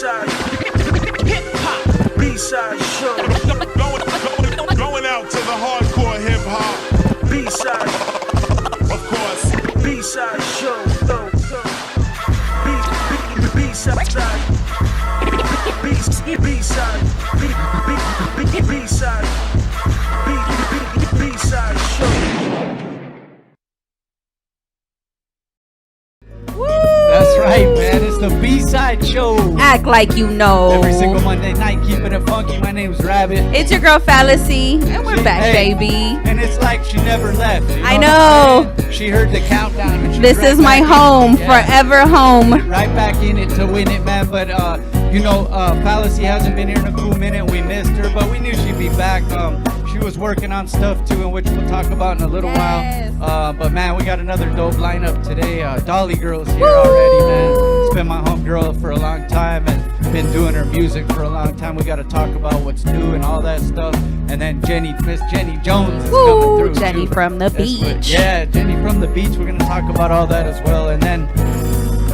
B-side, hip-hop, B-side show. Going out to the hardcore hip-hop. B-side, of course. B-side show. B-side, B-side, B-side show. That's right, man. It's the B-side show. Act like you know. Every single Monday night, keeping it funky. My name's Rabbit. It's your girl Phalasee, and we're back, baby. And it's like she never left. I know. She heard the countdown. And this is my home, forever home. Right back in it to win it, man. But Phalasee hasn't been here in a cool minute. We missed her, but we knew she'd be back. She was working on stuff too, in which we'll talk about in a little while. But man, we got another dope lineup today. Dolly Girl's here already, man. It's been my homegirl for a long time and been doing her music for a long time. We got to talk about what's new and all that stuff. And then Miss Jeni Jones is coming through. Jenny from the beach. Jenny from the beach. We're gonna talk about all that as well. And then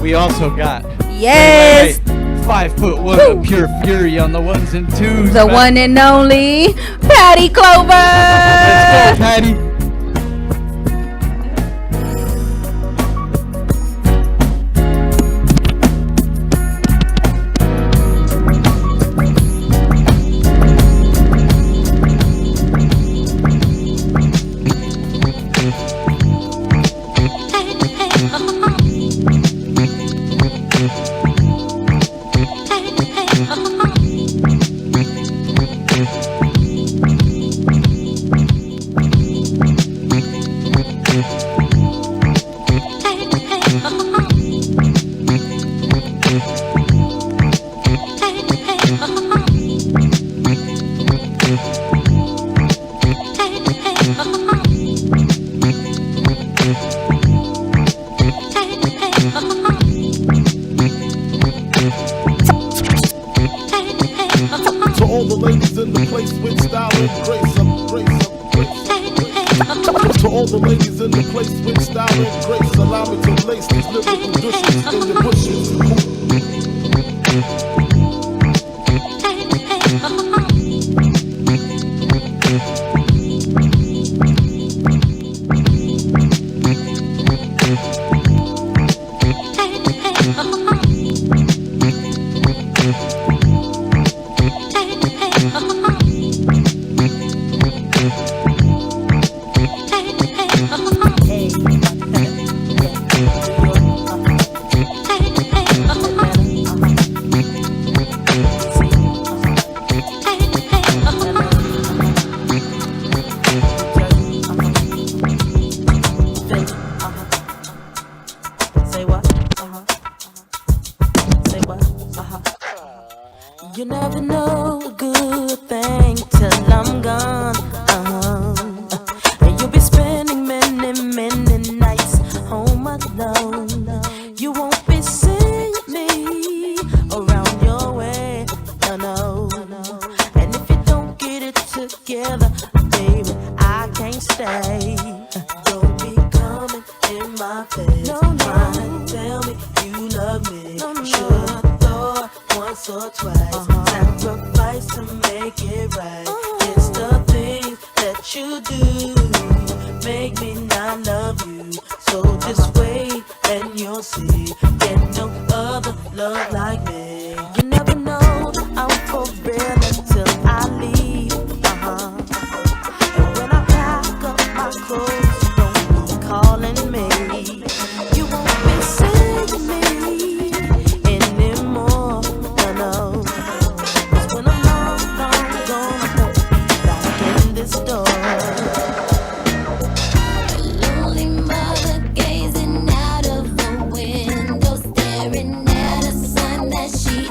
we also got 5'1" of pure fury on the ones and twos. The one and only Patty Clover. Let's go, Patty. Gazing out of the window, staring at a sun that she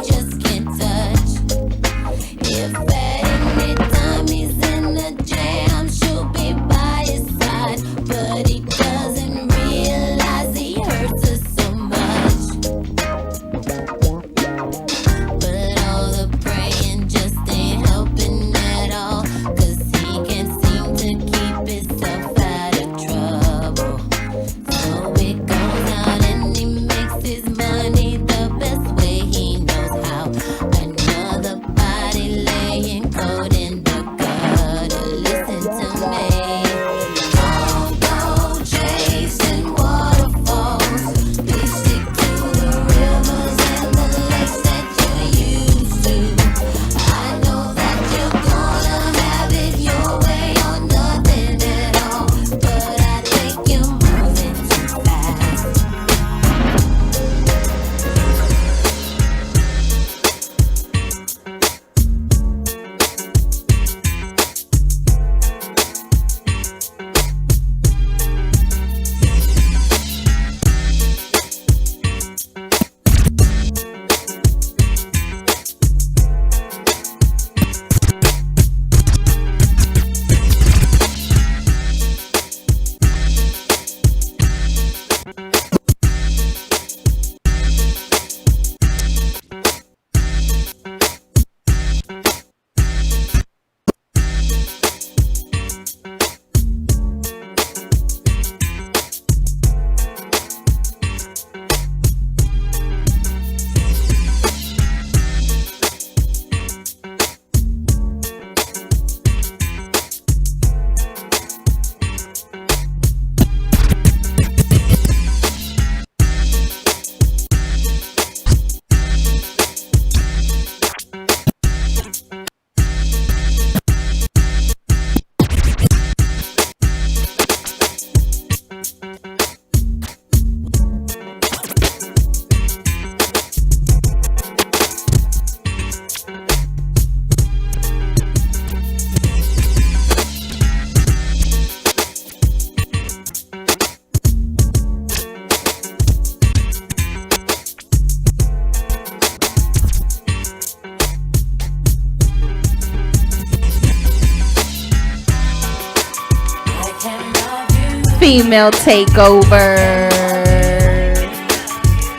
female takeover.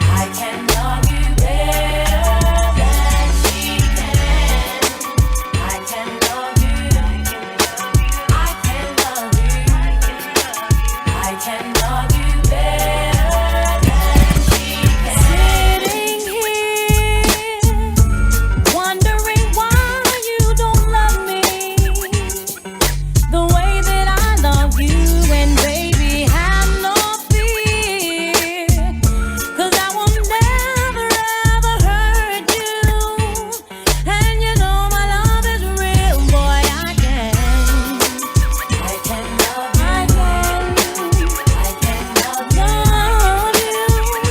I can love you better than she can. I can love you. I can love you. I can love you better than she can. Sitting here, wondering why you don't love me the way that I love you. And baby, have no fear, 'cause I will never ever hurt you. And you know my love is real, boy. I can love you. I can love you.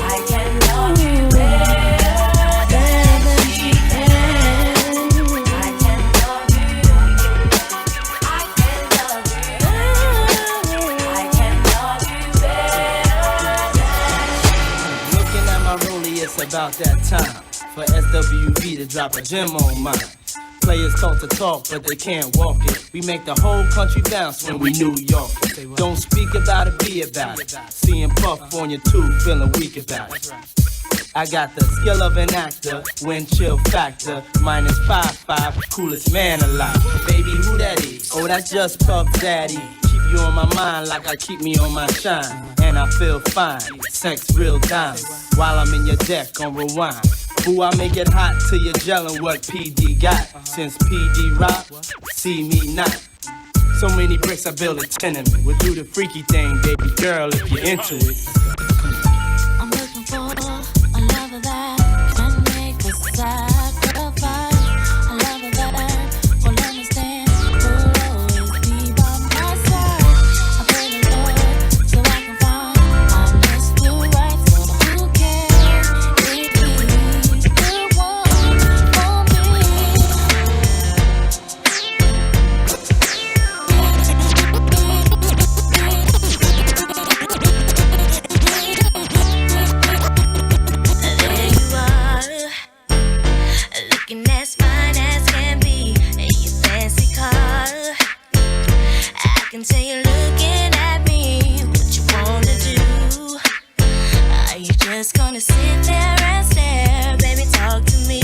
I can love you better than she can. I can love you. I can love you. I can love you better. Looking at my rollie, it's about that time for SWV to drop a gem on mine. Players talk to talk, but they can't walk it. We make the whole country bounce when we New York. Don't speak about it, be about it. Seeing Puff on your tube, feeling weak about it. I got the skill of an actor, wind chill factor, -5.5, coolest man alive. Baby, who that is? Oh, that's just Puff Daddy. Keep you on my mind like I keep me on my shine. And I feel fine, sex real dimes. While I'm in your deck on rewind. Ooh, I make it hot till you're gelling what PD got. Since PD rock, see me not. So many bricks I build a tenement. We'll do the freaky thing, baby girl, if you're into it. I'm looking for a lover that can make the sacrifice. A lover that will understand, will always be by my side. I pray the Lord so I can find my Mr. Right. So who cares if he's the one for me? There you are, looking as fine as can be in your fancy car. I can tell you're looking at me, what you wanna do. Are you just gonna sit there and stare? Baby, talk to me.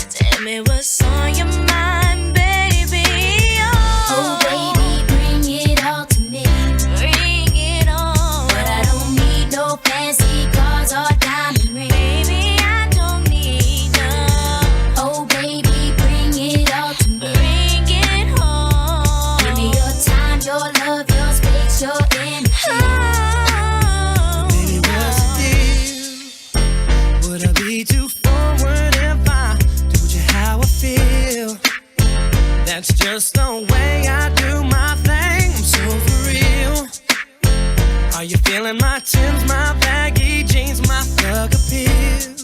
Tell me what's on your mind, baby. Oh, baby, bring it all to me. Bring it on. But I don't need no fancy cars or diamond rings. Baby, I don't need none. Oh, baby, bring it all to me. Bring it home. Give me your time, your love, your space, your energy. Baby, what's the deal? Would I be too forward if I told you how I feel? That's just the way I do my thing. I'm so for real. Are you feeling my Timbs, my baggy jeans, my thug appeal?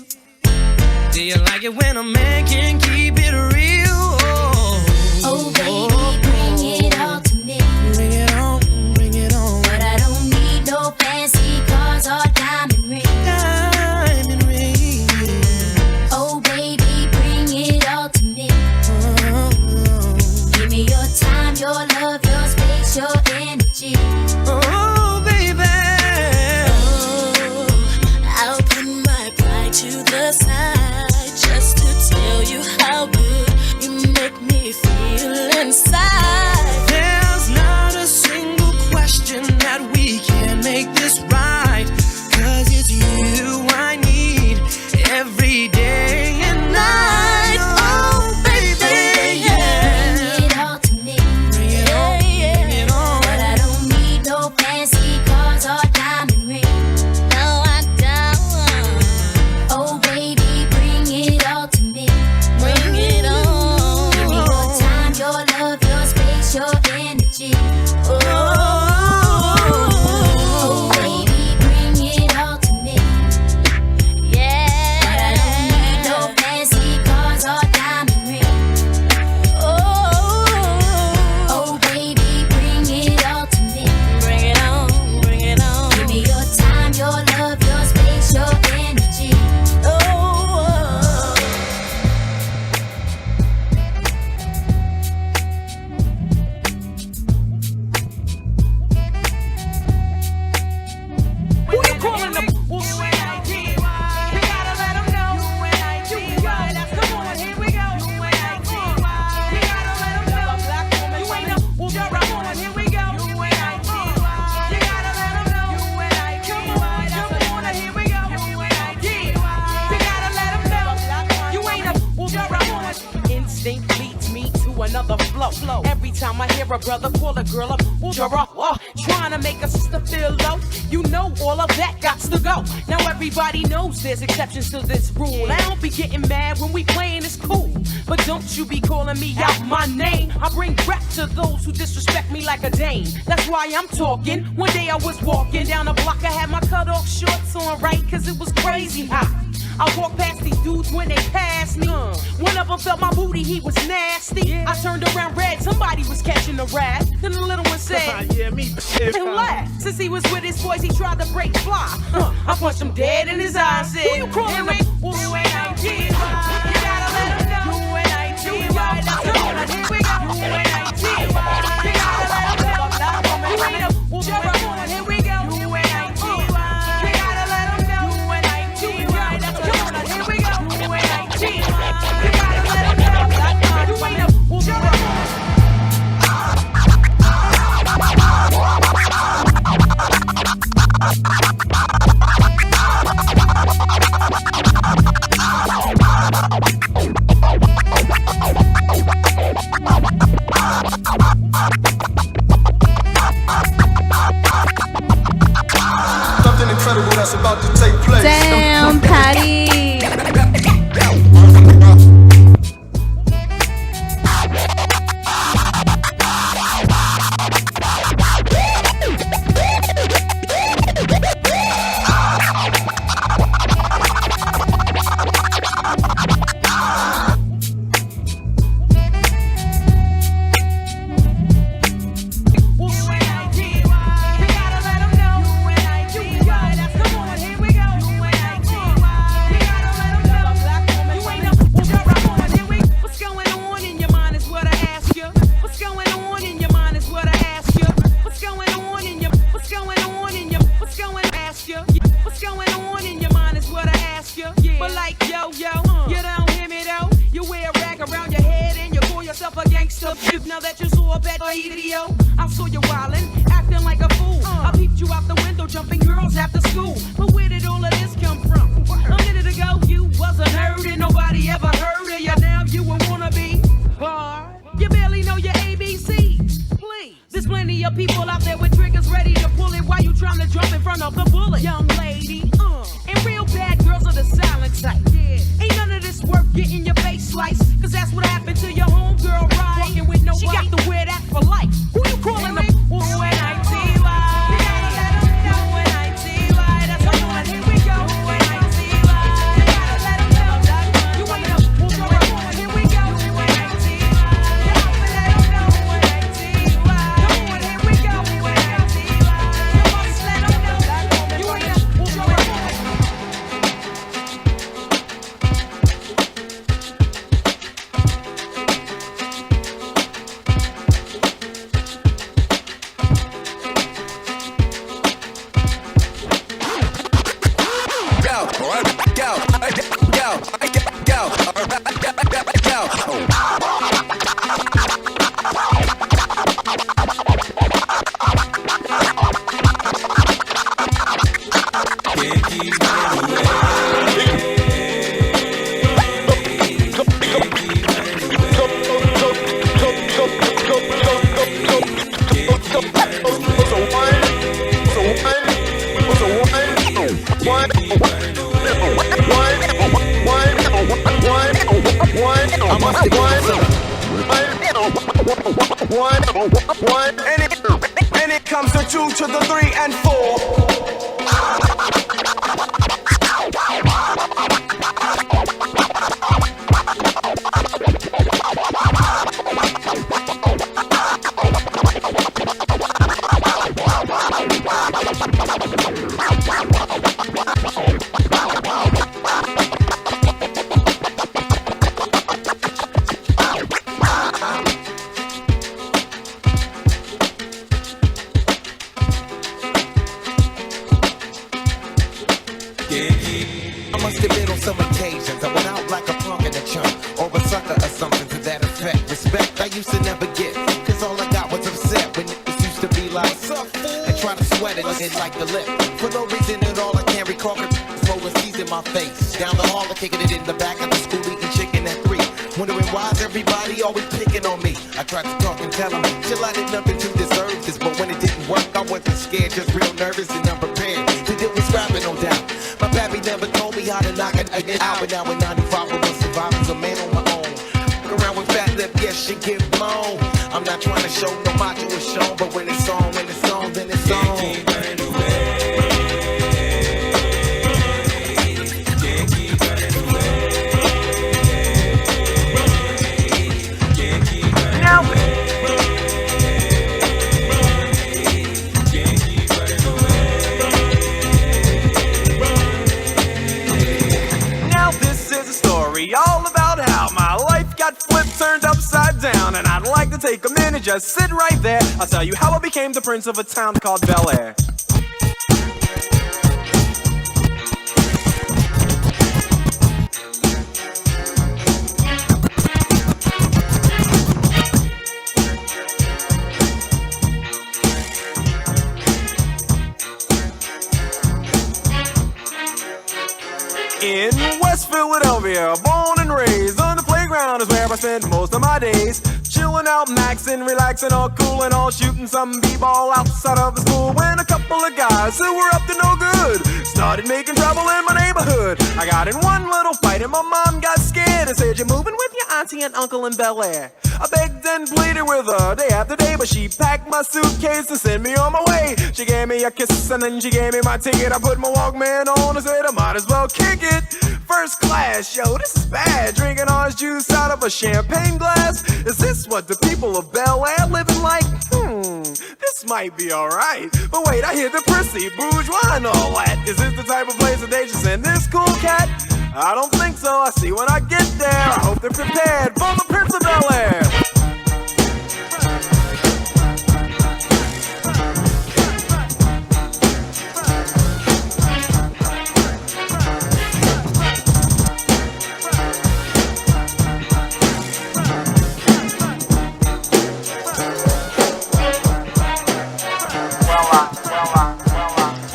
Do you like it when a man can keep it real? Oh, baby, bring it all to me. Bring it on, bring it on. But I don't need no fancy cars or diamond rings. Diamond ring. Oh, baby, bring it all to me. Give me your time, your love, your space, your energy. Oh, baby. Oh, I'll put my pride to the side just to tell you how good instinct leads me to another flow. Every time I hear a brother call a girl up, trying to make a sister feel low. You know all of that gots to go. Now everybody knows there's exceptions to this rule. I don't be getting mad when we playing, it's cool. But don't you be calling me out my name. I bring rap to those who disrespect me like a dame. That's why I'm talking. One day I was walking down the block, I had my cut off shorts on, right? Cause it was crazy hot. I walked past these dudes when they passed me. One of them felt my booty, he was nasty. I turned around red, somebody was catching a rat. Then the little one said, yeah, me. and laughed. Since he was with his boys, he tried to break fly. I punched him dead in his eyes. Said, who you calling me? You ain't IT. You gotta let him know. You ain't IT. Come on, here we go. You ain't IT. You gotta let him know. You ain't a on, here we go. You ain't IT. You gotta let him know. You ain't IT. Come on, here we go. You ain't IT. You gotta let him know. You ain't a Something incredible that's about to take place. Damn, Patty. now that you saw a bad video, I saw you wildin', acting like a fool. I peeped you out the window, jumping girls after school. But where did all of this come from? A minute ago, you was a nerd and nobody ever heard of you. Now you a wannabe hard. You barely know your ABCs. Please, there's plenty of people out there with triggers ready to pull it while you trying to jump in front of the bullet. Young lady, and real bad girls are the silent type. Ain't none of this worth getting your face sliced, cause that's what happened to your homegirl, right? Walking with nobody. She got to wear that for life. Who you calling them? And it comes to 2 to the 3 and 4. wondering why's everybody always picking on me. I tried to talk and tell them, chill, I did nothing to deserve this. But when it didn't work, I wasn't scared, just real nervous and unprepared to deal with scrapping, no doubt. My pappy never told me how to knock it out. But now in 95, I was surviving as a man on my own. Look around with fat lip, yes, she get blown. I'm not trying to show no macho is shown, but when it's on, then it's on. All about how my life got flipped, turned upside down, and I'd like to take a minute, just sit right there. I'll tell you how I became the prince of a town called Bel Air. In West Philadelphia, born and raised on the playground is where I spend most of my days. Chilling out, maxing, relaxing, all cool and all shooting some b-ball outside of the school. When a couple of guys who were up to no good started making trouble in my neighborhood. I got in one little fight and my mom got scared and said, "You're moving with your auntie and uncle in Bel Air." I begged and pleaded with her day after day, but she packed my suitcase and sent me on my way. She gave me a kiss and then she gave me my ticket. I put my Walkman on and said I might as well kick it. First class, yo, this is bad. Drinking orange juice out of a champagne glass. Is this what the people of Bel Air living like? This might be alright. But wait, I hear the prissy, bourgeois and all that. Is this the type of place that they should send this cool cat? I don't think so. I see when I get there. I hope they're prepared for the Prince of Bel Air.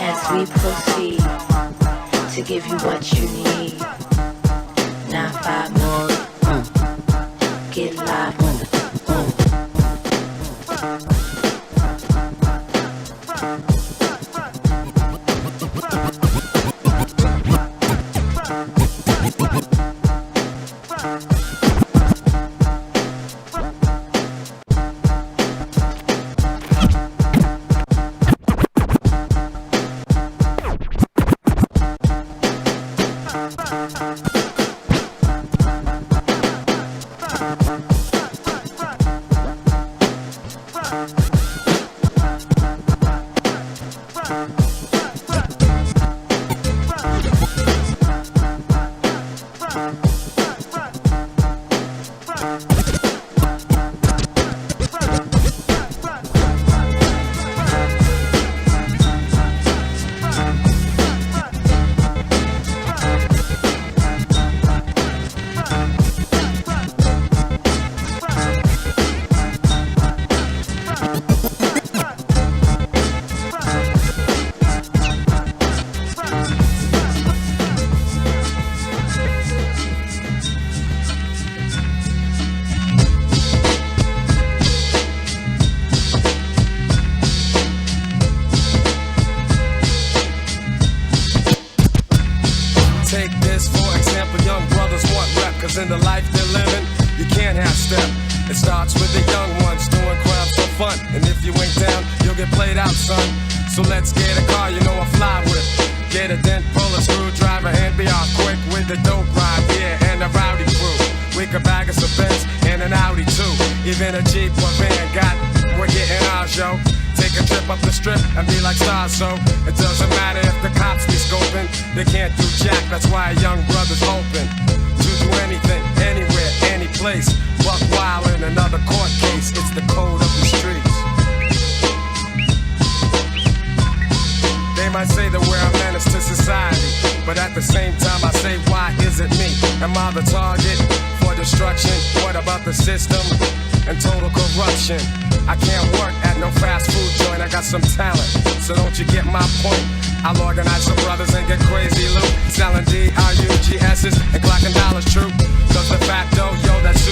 As we proceed to give you what you need. 9-5 get live. in the life they're living, you can't half step. It starts with the young ones doing crimes for fun. And if you ain't down, you'll get played out, son. So let's get a car, you know I fly with. Get a dent, pull a screwdriver, and be off quick with the dope ride, yeah, and a rowdy crew. We could bag us a Benz and an Audi too. Even a Jeep or van got, we're getting ours, yo. Take a trip up the strip and be like stars, so it doesn't matter if the cops be scoping. They can't do jack, that's why a young brother's hoping to do anything, anywhere, any place. Buck wild in another court case, it's the code of the streets. They might say that we're a menace to society, but at the same time I say, why is it me? Am I the target for destruction? What about the system and total corruption? I can't work at no fast food joint, I got some talent, so don't you get my point? I'll organize some brothers and get crazy loot, selling D-R-U-G-S's and clocking dollars true. Cause the fact though, yo, that's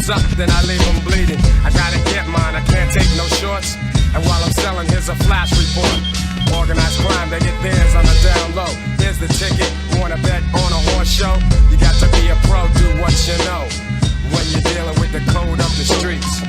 hands up, then I leave them bleeding. I gotta get mine, I can't take no shorts. And while I'm selling, here's a flash report. Organized crime, they get theirs on the down low. Here's the ticket, wanna bet on a horse show? You got to be a pro, do what you know. When you're dealing with the code of the streets.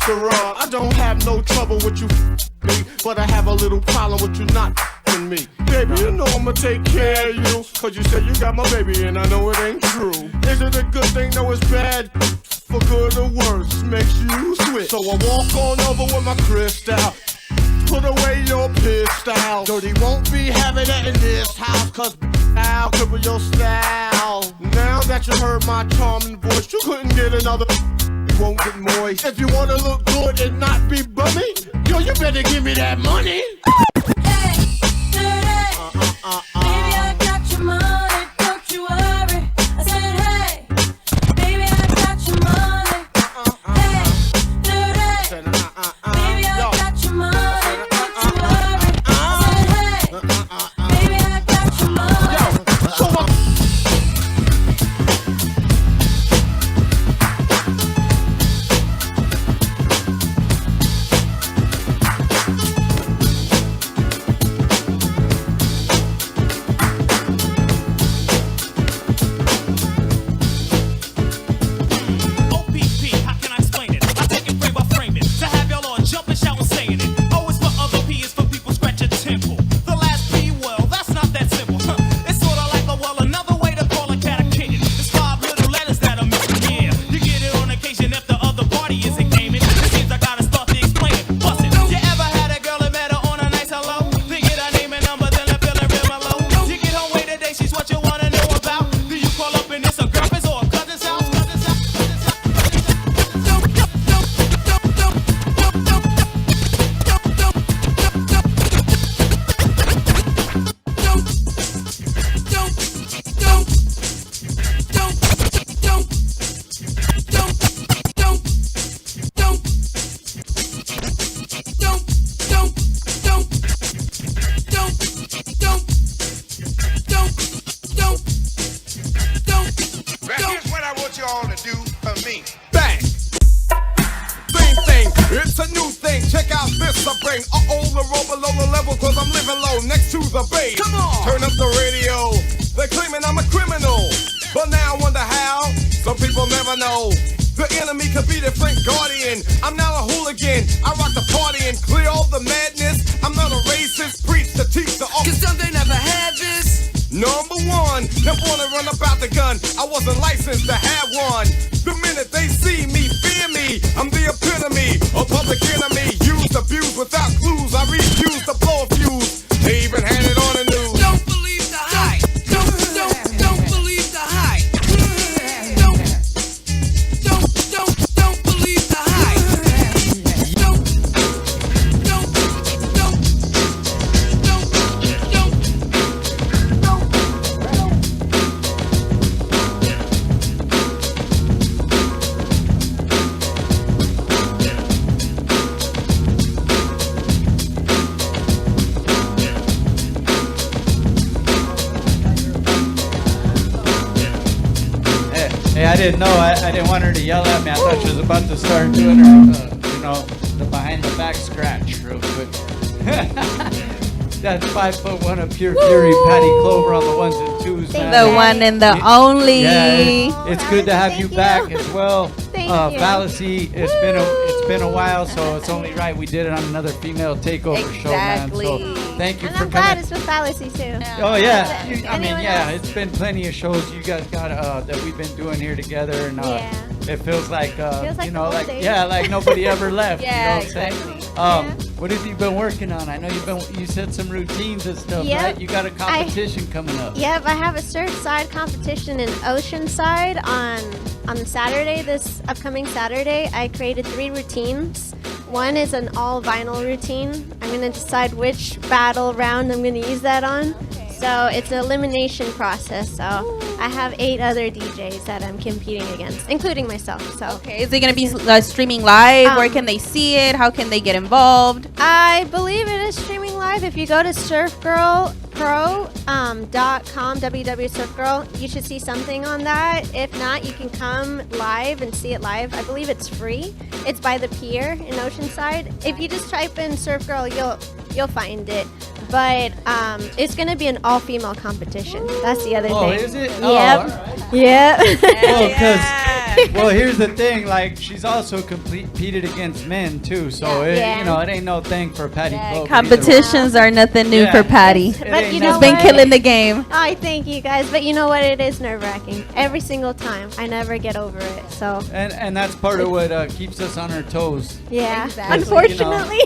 I don't have no trouble with you me, but I have a little problem with you not me. Baby, you know I'ma take care of you, cause you said you got my baby and I know it ain't true. Is it a good thing? No, it's bad. For good or worse, makes you switch. So I walk on over with my crystal. Put away your pistol. Dirty won't be having it in this house, cause I'll cripple your style. Now that you heard my charming voice, you couldn't get another. Won't get moist. If you wanna look good and not be bummy, yo, you better give me that money. Baby, I got your money, don't you worry. I said, hey, baby, I got your money. Hey, dirty. Baby, I got your money, don't you worry. I said, hey, baby, I got your money. The enemy could be the Frank Guardian. I'm not a hooligan. I rock the party and clear all the madness. I'm not a racist. Preach to teach the Cause some they never had this. Number one, never wanna run about the gun. I wasn't licensed to have one. The minute they see me, fear me. I'm the epitome of public enemy. Used, abused without clues. I refuse to blow a fuse. They even had it on the news. Don't believe the hype. Don't believe the hype. Don't believe the hype. Hey, I didn't know. I didn't want her to yell at me. I thought she was about to start doing her, the behind the back scratch real quick. That's 5'1" of pure fury, Patty Clover on the ones and twos, man. The one and the only. Yeah, it's good to have you back as well. Thank you. Phalasee, it's been a while, so it's only right we did it on another female takeover show, man. So thank you And for I'm glad coming. it's with Phalasee too. Oh yeah, Anyone else? it's been plenty of shows you guys got that we've been doing here together, and it feels like Feels like the old days. like nobody ever left. Yeah, you know what I'm saying? exactly. What have you been working on? I know you said some routines and stuff, Yep. right? You got a competition coming up. Yep, I have a Surfside competition in Oceanside on the Saturday, this upcoming Saturday. I created 3 routines. One is an all vinyl routine. I'm going to decide which battle round I'm going to use that on. So it's an elimination process. So I have 8 other DJs that I'm competing against, including myself. So Okay, is it going to be streaming live? Where can they see it? How can they get involved? I believe it is streaming live. If you go to surfgirlpro.com, www.surfgirl, you should see something on that. If not, you can come live and see it live. I believe it's free. It's by the pier in Oceanside. If you just type in Surf Girl, you'll find it. But it's going to be an all-female competition. That's the other thing. Oh, is it? Oh, Yep. all right. Yep. Well, here's the thing. Like, she's also competed against men too, so it ain't no thing for Patty Clover. Competitions are nothing new for Patty. But you She's know been what? killing the game. I thank you guys, but you know what? It is nerve-wracking every single time. I never get over it. So And that's part of what keeps us on our toes. yeah, Exactly. unfortunately.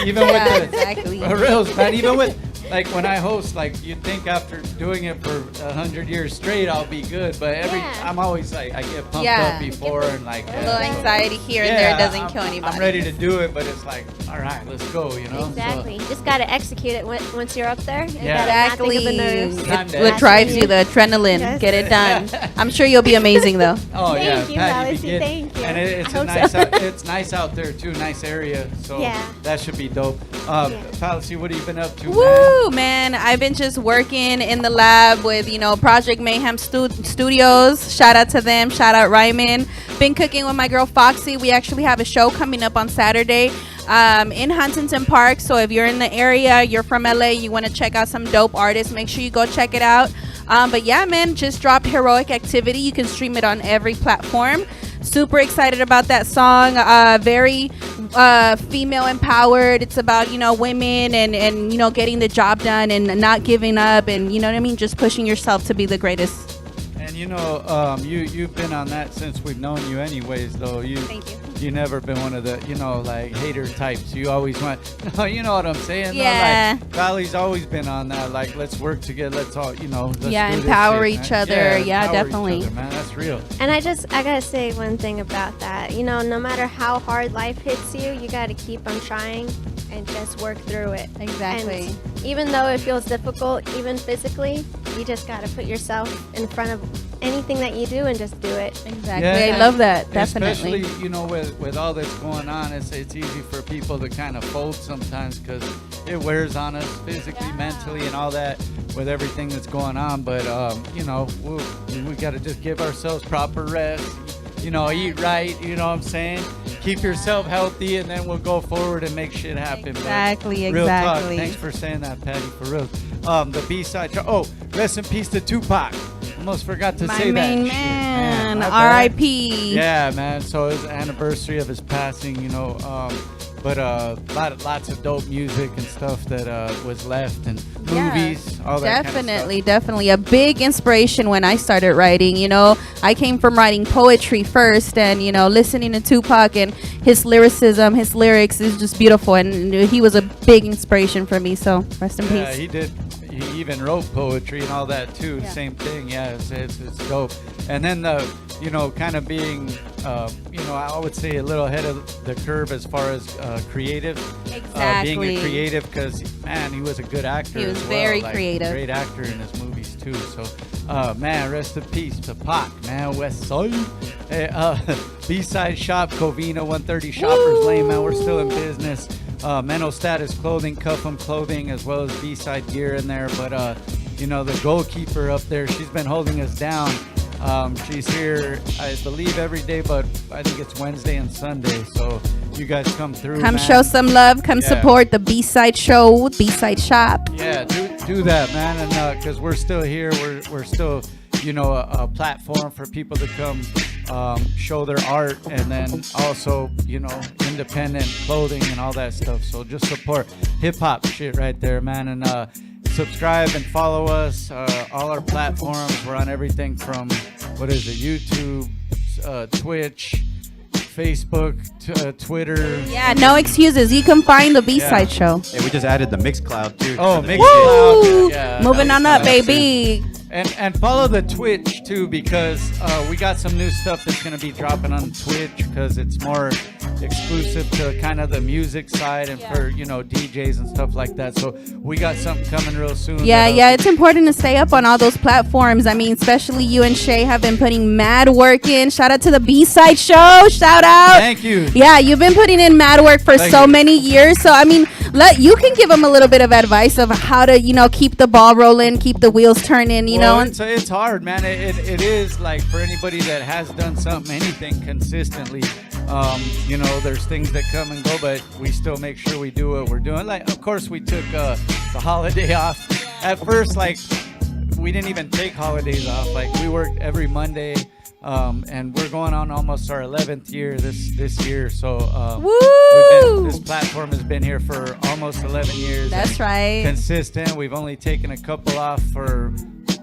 Even with the exactly. for reals, man. Even with like when I host, like you'd think after doing it for 100 years straight, I'll be good. But I'm always like I get pumped up before and like A little anxiety here and there doesn't kill anybody. I'm ready to do it, but it's like, all right, let's go. You know. Exactly. You just got to execute it once you're up there. You Yeah. gotta not think of the nerves. What drives you, the adrenaline. Yes. Get it done. I'm sure you'll be amazing though. Oh Thank yeah, you, Patty, Phalasee, thank you. And it's I a hope nice, so. it's nice out there too, nice area. So Yeah. that should be dope. Phalasee, what have you been up to, Woo, man. I've been just working in the lab with, Project Mayhem Studios. Shout out to them. Shout out Ryman. Been cooking with my girl Foxy. We actually have a show coming up on Saturday in Huntington Park. So if you're in the area, you're from LA, you want to check out some dope artists, make sure you go check it out. But yeah, man, just dropped Heroic Activity. You can stream it on every platform. Super excited about that song. Very female empowered. It's about women and getting the job done and not giving up and just pushing yourself to be the greatest. And you've been on that since we've known you anyways, though. Thank you. You never been one of the like hater types. You always want you know what I'm saying? Yeah. Though? Like Valley's always been on that, like let's work together, let's all let's do this empower shit, each man. other. Yeah, empower definitely. each other, man. That's real. And I gotta say one thing about that. No matter how hard life hits you, you gotta keep on trying and just work through it. Exactly. And even though it feels difficult, even physically, you just gotta put yourself in front of anything that you do and just do it. Exactly. I love that. Definitely. Especially, with all that's going on, it's easy for people to kind of fold sometimes because it wears on us physically, mentally, and all that with everything that's going on. But, we got to just give ourselves proper rest, eat right, you know what I'm saying? Keep yourself healthy, and then we'll go forward and make shit happen. Exactly, Real talk. exactly. Thanks for saying that, Patty, for real. The B-side. Oh, rest in peace to Tupac. Almost forgot to My say that. main Shit, man. man. R.I.P. Yeah, man. So it was the anniversary of his passing, you know. But lots of dope music and stuff that was left, and movies, all that Definitely, definitely a big inspiration when I started writing. You know, I came from writing poetry first, and you know, listening to Tupac and his lyricism, his lyrics is just beautiful, and he was a big inspiration for me. So rest in peace. Yeah, he did. He even wrote poetry and all that too. Yeah. Same thing. Yeah, it's dope. And then you know, kind of being, you know, I would say a little ahead of the curve as far as creative. Exactly. Being a creative, because man, he was a good actor. He was as well. very like, creative. Great actor in his movies too. So, man, rest in peace to Pac, man. West Side. Hey, B-side shop, Covina, 130 Shoppers Lane, man. We're still in business. Mental Status Clothing, Cuff'em Clothing, as well as B-side gear in there. But you know, the goalkeeper up there, she's been holding us down. She's here, I believe, every day, but I think it's Wednesday and Sunday. So you guys come through. Come man. show some love. Come support the B-side show, B-side shop. Yeah, do that, man. And because we're still here, we're still, you know, a platform for people to come show their art, and then also, you know, independent clothing and all that stuff. So just support hip hop shit right there, man. And subscribe and follow us, all our platforms. We're on everything from, what is it, YouTube, Twitch, Facebook, Twitter. Yeah, no excuses. You can find the B-side show. Hey, we just added the Mixcloud too. Oh, to the- Mixcloud. Yeah, Moving on up, baby. And follow the Twitch too, because we got some new stuff that's going to be dropping on Twitch, because it's more exclusive to kind of the music side and for, you know, DJs and stuff like that. So we got something coming real soon. Yeah, it's important to stay up on all those platforms. I mean, especially you and Shaye have been putting mad work in. Shout out to the B-side show. Shout out. Thank you. Yeah, you've been putting in mad work for so many years. So, I mean, you can give them a little bit of advice of how to, you know, keep the ball rolling, keep the wheels turning, you know. It's hard, man. It is like for anybody that has done anything consistently. You know, there's things that come and go, but we still make sure we do what we're doing. Like, of course, we took the holiday off. At first, like, we didn't even take holidays off. Like, we worked every Monday. And we're going on almost our 11th year this year. So this platform has been here for almost 11 years. That's right. Consistent. We've only taken a couple off for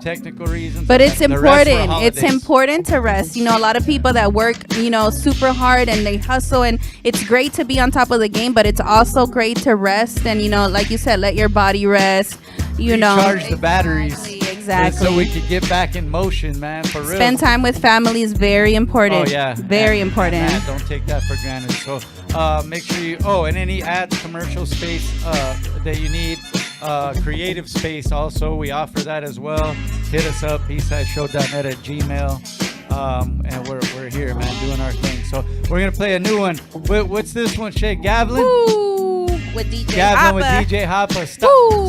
technical reasons. But it's The rest were important. It's holidays. important to rest. You know, a lot of people that work, you know, super hard and they hustle, and it's great to be on top of the game, but it's also great to rest and, you know, like you said, let your body rest. You know, Recharge the batteries. Exactly. So we could get back in motion, man, for real. Spend time with family is very important. Oh, yeah. Very important. Man, don't take that for granted. So make sure you, and any ads, commercial space that you need, creative space also, we offer that as well. Hit us up, bsideshow.net at gmail. And we're here, man, doing our thing. So we're going to play a new one. What's this one, Shaye? Gavlin? Woo! With DJ Gavlin Hoppa. with DJ Hoppa.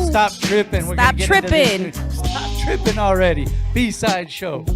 Stop tripping. We're Stop gonna get into this tripping. new- Stop tripping already. B-side show.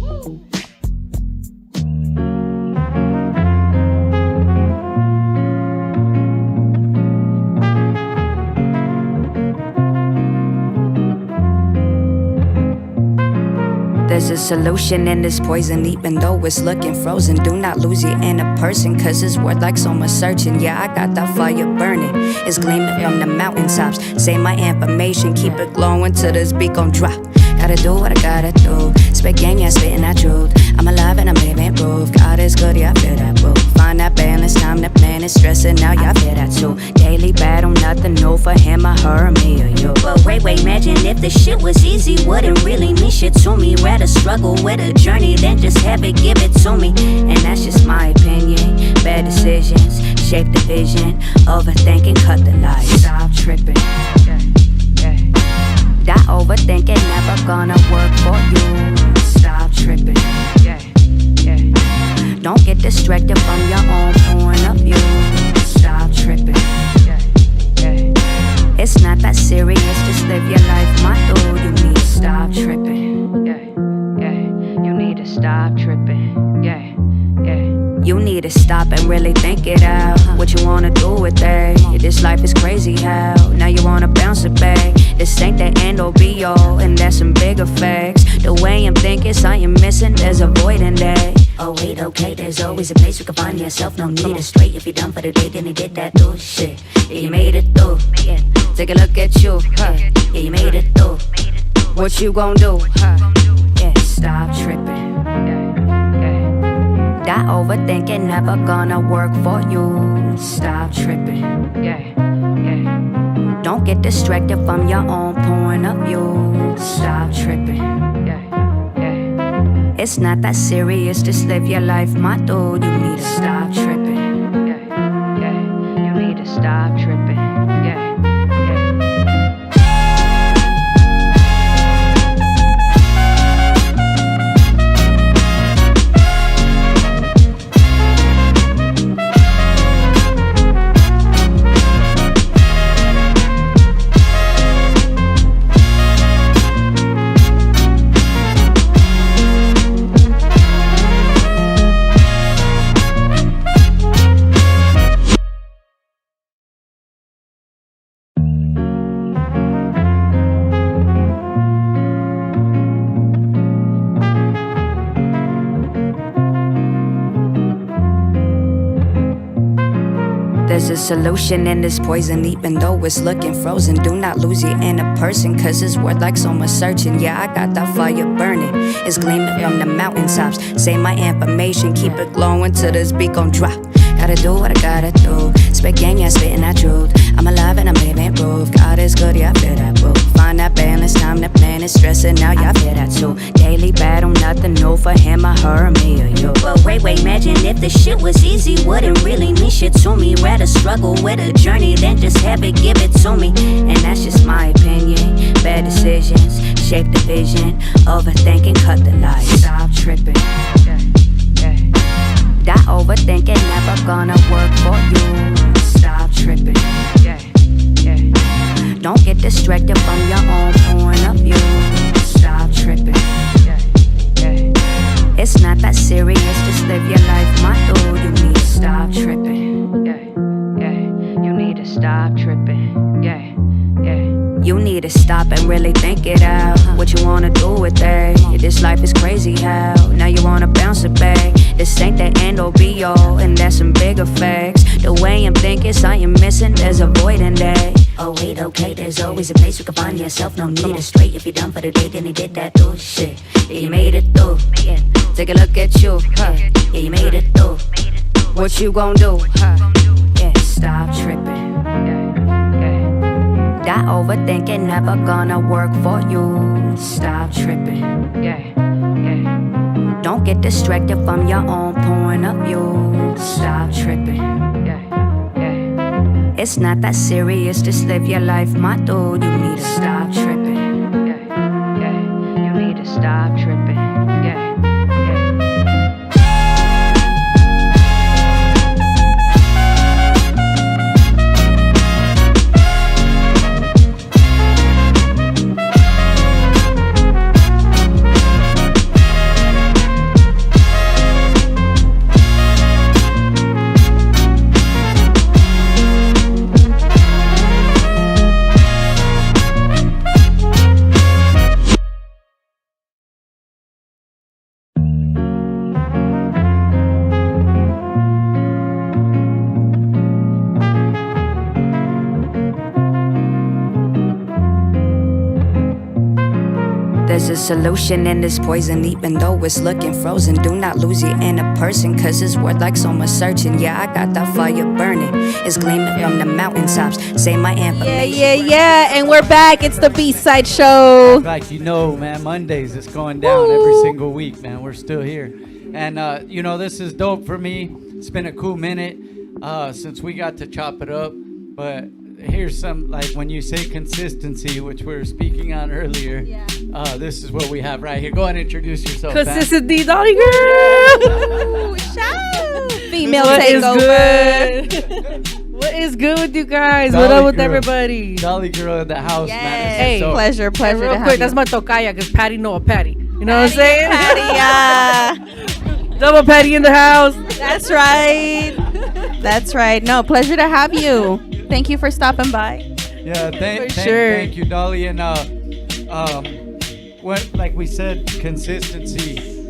There's a solution in this poison, even though it's looking frozen. Do not lose it in a person, cause it's worth like so much searching. Yeah, I got that fire burning, it's gleaming from the mountaintops. Say my information, keep it glowing till this beat gon' drop. Gotta do what I gotta do. Spit game, yeah, spitting that truth. I'm alive and I'm living proof. God is good, yeah, I feel that proof. Find that balance, time to plan it. Stressing now, yeah, I feel that too. Daily battle, nothing new for him or her, me or you. But wait, imagine if the shit was easy, wouldn't really mean shit to me. Rather struggle with a journey than just have it, give it to me. And that's just my opinion. Bad decisions shape the vision. Overthinking, cut the light. Stop tripping. That overthinking never gonna work for you. Stop tripping. Don't get distracted from your own point of view. Stop tripping. It's not that serious, just live your life, my dude. You need to stop tripping. You need to stop tripping. You need to stop and really think it out. What you wanna do with that? Yeah, this life is crazy how now you wanna bounce it back. This ain't the end or be all, and that's some bigger facts. The way I'm thinking, something missing, there's a void in that. Oh wait, okay, there's always a place you can find yourself. No need to straight if you're done for the day, then you did that through shit. Yeah, you made it through. Yeah. Take a look at you. Huh. Yeah, you made it through. What you gon' do? Huh. Yeah, stop tripping. That overthinking never gonna work for you. Stop tripping. Don't get distracted from your own point of view. Stop tripping. It's not that serious, just live your life, my dude. You need to stop tripping. You need to stop tripping. There's a solution in this poison, even though it's looking frozen. Do not lose your inner person, cause it's worth like so much searching. Yeah, I got that fire burning, it's gleaming from the mountaintops. Say my information, keep it glowing till this beat gon' drop. Gotta do what I gotta do, spit game, yeah, spitting that truth. I'm alive and I'm living proof, God is good, yeah, I feel that proof. Find that balance, time to plan it, stressing out, yeah, I feel that too. Daily battle, nothing new for him or her or me or you. But wait, imagine if the shit was easy, wouldn't really mean shit to me. Rather struggle with a journey than just have it, give it to me. And that's just my opinion. Bad decisions shape the vision, overthinking, cut the light. Stop tripping. That overthinking never gonna work for you. Stop tripping. Don't get distracted from your own point of view. Stop tripping. It's not that serious, just live your life, my dude. You need to stop tripping. You need to stop tripping. You need to stop and really think it out. What you wanna do with that? Yeah, this life is crazy how now you wanna bounce it back. This ain't the end or be all, and that's some bigger facts. The way I'm thinking, something missing, there's a void in that. Oh wait, okay, there's always a place you can find yourself. No need to straight if you're done for the day, then you did that through shit. Yeah, you made it through. Yeah. Take a look at you. Huh. Yeah, you made it through. What you gon' do? Huh. Yeah, stop tripping. That overthinking never gonna work for you. Stop tripping. Don't get distracted from your own point of view. Stop tripping. It's not that serious, just live your life, my dude. You need to stop tripping. You need to stop tripping. There's a solution in this poison, even though it's looking frozen. Do not lose your inner person, cause it's worth like so much searching. Yeah, I got that fire burning, it's gleaming from the mountaintops. Say my information. Yeah, and we're back. It's the B-Side Show. Like, you know, man, Mondays, it's going down every single week, man. We're still here. And, you know, this is dope for me. It's been a cool minute since we got to chop it up. But here's some, like, when you say consistency, which we were speaking on earlier, this is what we have right here. Go ahead and introduce yourself. Consistency, Dolly girl. Female takeover. What is good with you guys? Dolly what up with girl. Everybody? Dolly girl in the house, man. Hey, so pleasure to real have quick, you. that's my tocaya, because Patty know a Patty. You know what I'm saying? Patty, Double Patty in the house. That's right. That's right. No, pleasure to have you. Thank you for stopping by. Yeah, thank you, Dolly. And what, like we said, consistency.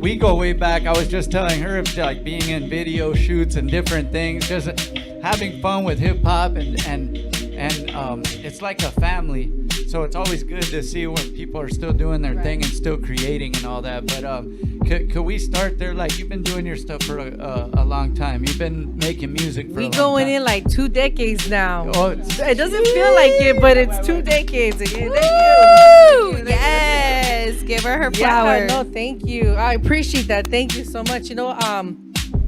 we go way back. I was just telling her of like being in video shoots and different things, just having fun with hip hop and it's like a family. So it's always good to see when people are still doing their thing and still creating and all that. But could we start there? Like, you've been doing your stuff for a long time. You've been making music for a long time. We going in like 2 decades now. Oh, it doesn't feel like it, but it's 2 decades again. Thank you. Yes, give her flowers. No, thank you. I appreciate that. Thank you so much. You know,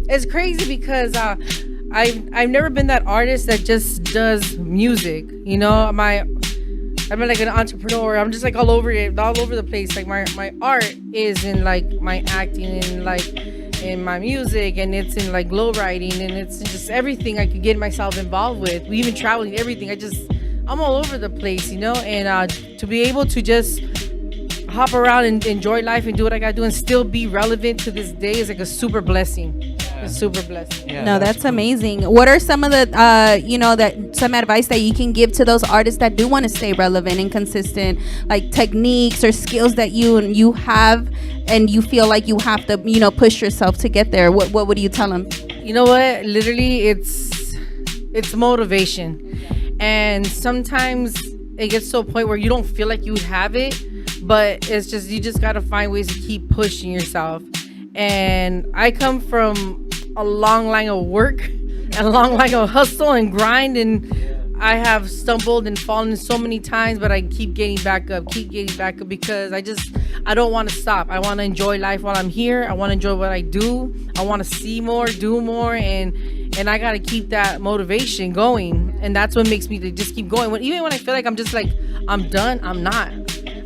it's crazy because I've never been that artist that just does music. You know, I'm like an entrepreneur. I'm just like all over it, all over the place. Like my art is in like my acting and like in my music, and it's in like glow writing, and it's just everything I could get myself involved with. We even traveling, everything. I'm all over the place, you know. And to be able to just hop around and enjoy life and do what I gotta do and still be relevant to this day is like a super blessing. A super blessing. Yeah, no, that's cool. Amazing. What are some of the some advice that you can give to those artists that do want to stay relevant and consistent, like techniques or skills that you have and you feel like you have to, push yourself to get there? What would you tell them? You know what? Literally, it's motivation. And sometimes it gets to a point where you don't feel like you have it, but it's just, you just got to find ways to keep pushing yourself. And I come from a long line of work and a long line of hustle and grind, and I have stumbled and fallen so many times, but I keep getting back up because I don't want to stop. I want to enjoy life while I'm here. I want to enjoy what I do. I want to see more, do more, and I got to keep that motivation going. And that's what makes me to just keep going. Even when I feel like I'm just like, I'm done, I'm not.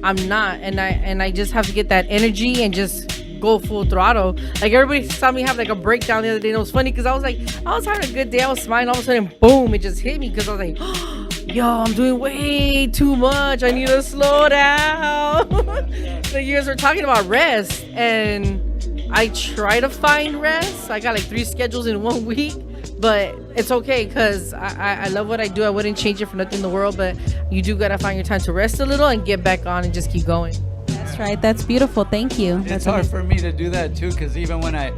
And I just have to get that energy and just go full throttle. Like, everybody saw me have like a breakdown the other day, and it was funny because I was having a good day, I was smiling, all of a sudden boom, it just hit me because I was like, oh, yo, I'm doing way too much, I need to slow down. So you guys were talking about rest, and I try to find rest. I got like 3 schedules in 1 week, but it's okay because I love what I do. I wouldn't change it for nothing in the world, but you do gotta find your time to rest a little and get back on and just keep going. That's right. That's beautiful. Thank you. It's hard for me to do that too, because even when I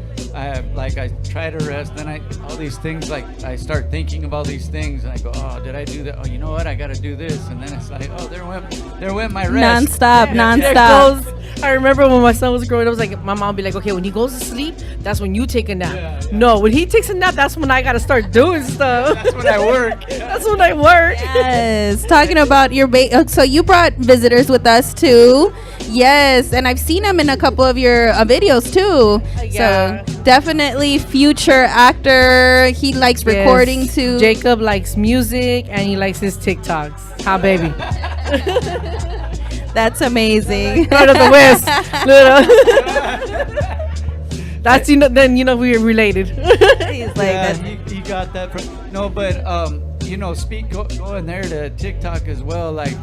try to rest, then all these things, like I start thinking of all these things, and I go, oh, did I do that? Oh, you know what? I got to do this, and then it's like, oh, there went my rest. Nonstop. I remember when my son was growing up, I was like, my mom would be like, okay, when he goes to sleep, that's when you take a nap. Yeah. No, when he takes a nap, that's when I got to start doing stuff. That's when I work. That's when I work. Yes. Talking about your so you brought visitors with us too. Yes, and I've seen him in a couple of your videos too. Yeah. So definitely future actor. He likes recording too. Jacob likes music and he likes his TikToks. How baby? That's amazing. Part of the West. That's then we're related. He's like that. He got that from but going there to TikTok as well, like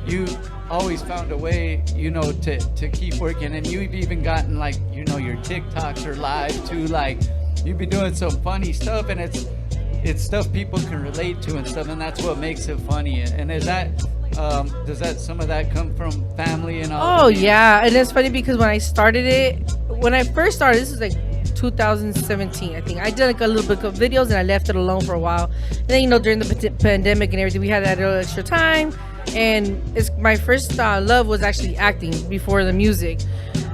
you always found a way, to keep working, and you've even gotten like, your TikToks are live too, like you've been doing some funny stuff, and it's stuff people can relate to and stuff, and that's what makes it funny. And is that does some of that come from family and all? Oh yeah, and it's funny because when I first started, this was like 2017, I think. I did like a little bit of videos and I left it alone for a while. And then during the pandemic and everything, we had that little extra time. And my first love was actually acting before the music,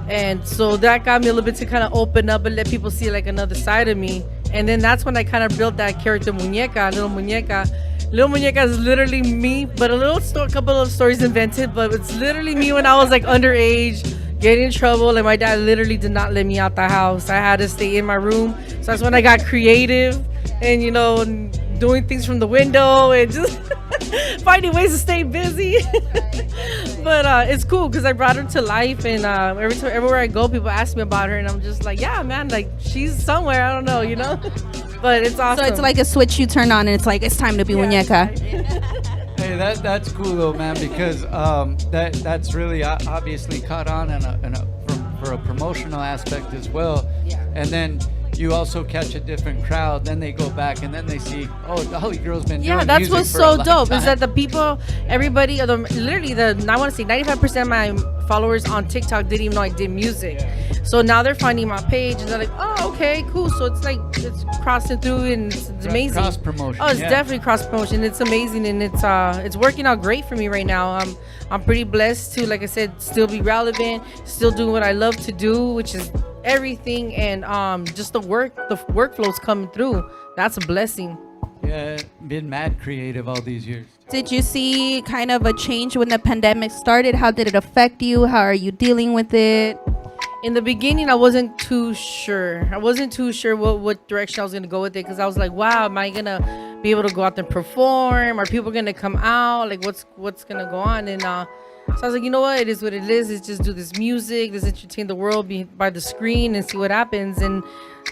and so that got me a little bit to kind of open up and let people see like another side of me. And then that's when I kind of built that character muñeca, little muñeca. Little Muñeca is literally me, but a couple of stories invented, but it's literally me when I was like underage, getting in trouble, and my dad literally did not let me out the house. I had to stay in my room. So that's when I got creative and doing things from the window and just finding ways to stay busy. But it's cool because I brought her to life, and everywhere I go, people ask me about her, and I'm just like, yeah, man, like she's somewhere, I don't know, But it's awesome. So it's like a switch you turn on, and it's like, it's time to be muñeca. Hey, that's cool though, man, because that's really obviously caught on for a promotional aspect as well. Yeah. And then you also catch a different crowd. Then they go back and then they see, oh, Dolly Girl's been doing that's music what's for so a long dope is time. that the people, everybody, literally I want to say 95% of my followers on TikTok didn't even know I did music. So now they're finding my page and they're like, oh, okay, cool. So it's like it's crossing through and it's amazing. Cross promotion. Oh, it's definitely cross promotion. It's amazing and it's working out great for me right now. I'm pretty blessed to, like I said, still be relevant, still doing what I love to do, which is everything, and just the workflow's coming through. That's a blessing. Yeah, been mad creative all these years. Did you see kind of a change when the pandemic started? How did it affect you? How are you dealing with it? In the beginning, I wasn't too sure. What direction I was gonna go with it, because I was like, wow, am I gonna be able to go out there and perform? Are people gonna come out? Like, what's gonna go on? And so I was like, you know what? It is what it is. Let's just do this music. Let's entertain the world by the screen and see what happens. And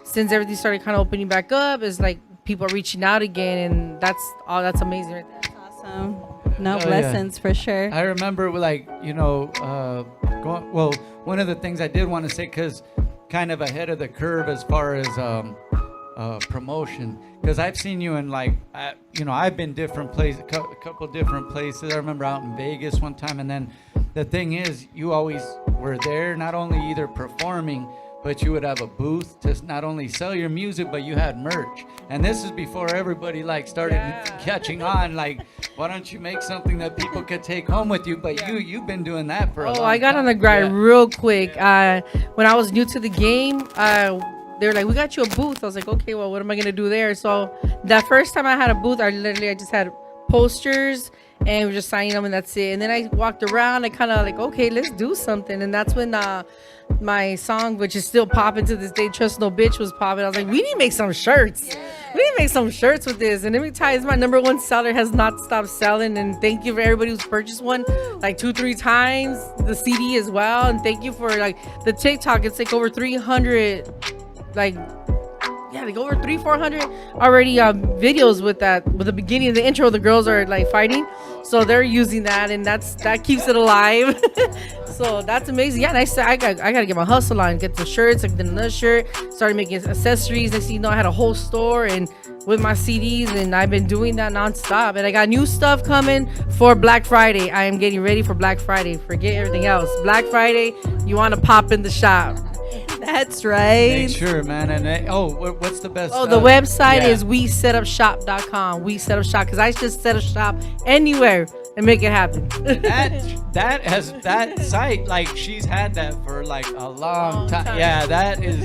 since everything started kind of opening back up, it's like people are reaching out again, and that's amazing right there. Awesome. No, blessings for sure. I remember, like, one of the things I did want to say, because kind of ahead of the curve as far as promotion, because I've seen you in I've been different places, a couple different places. I remember out in Vegas one time, and then the thing is, you always were there, not only either performing, but you would have a booth to not only sell your music, but you had merch. And this is before everybody started catching on. Like, why don't you make something that people could take home with you? But you've been doing that for a long time. I got on the grind real quick. When I was new to the game, they were like, we got you a booth. I was like, okay, well, what am I gonna do there? So that first time I had a booth, I just had posters and we were just signing them, and that's it. And then I walked around, I kind of like, okay, let's do something. And that's when my song, which is still popping to this day, Trust No Bitch, was popping. I was like, we need to make some shirts. We need to make some shirts with this. And every time, it's my number one seller, has not stopped selling. And thank you for everybody who's purchased one like 2-3 times, the CD as well. And thank you for the TikTok. It's like over 300 over 300-400 already videos with the beginning of the intro. The girls are fighting, so they're using that, and that keeps it alive. So that's amazing. Yeah, and I gotta get my hustle on, get the shirts. I did another shirt, started making accessories. Next thing you know, I had a whole store and with my CDs, and I've been doing that nonstop. And I got new stuff coming for Black Friday. I am getting ready for Black Friday. Forget everything else. Black Friday, you want to pop in the shop. That's right. Make sure, man. And what's the best? The website is WeSetUpShop.com. We set up shop, because I just set up shop anywhere and make it happen. that site, she's had that for a long time. Yeah, that is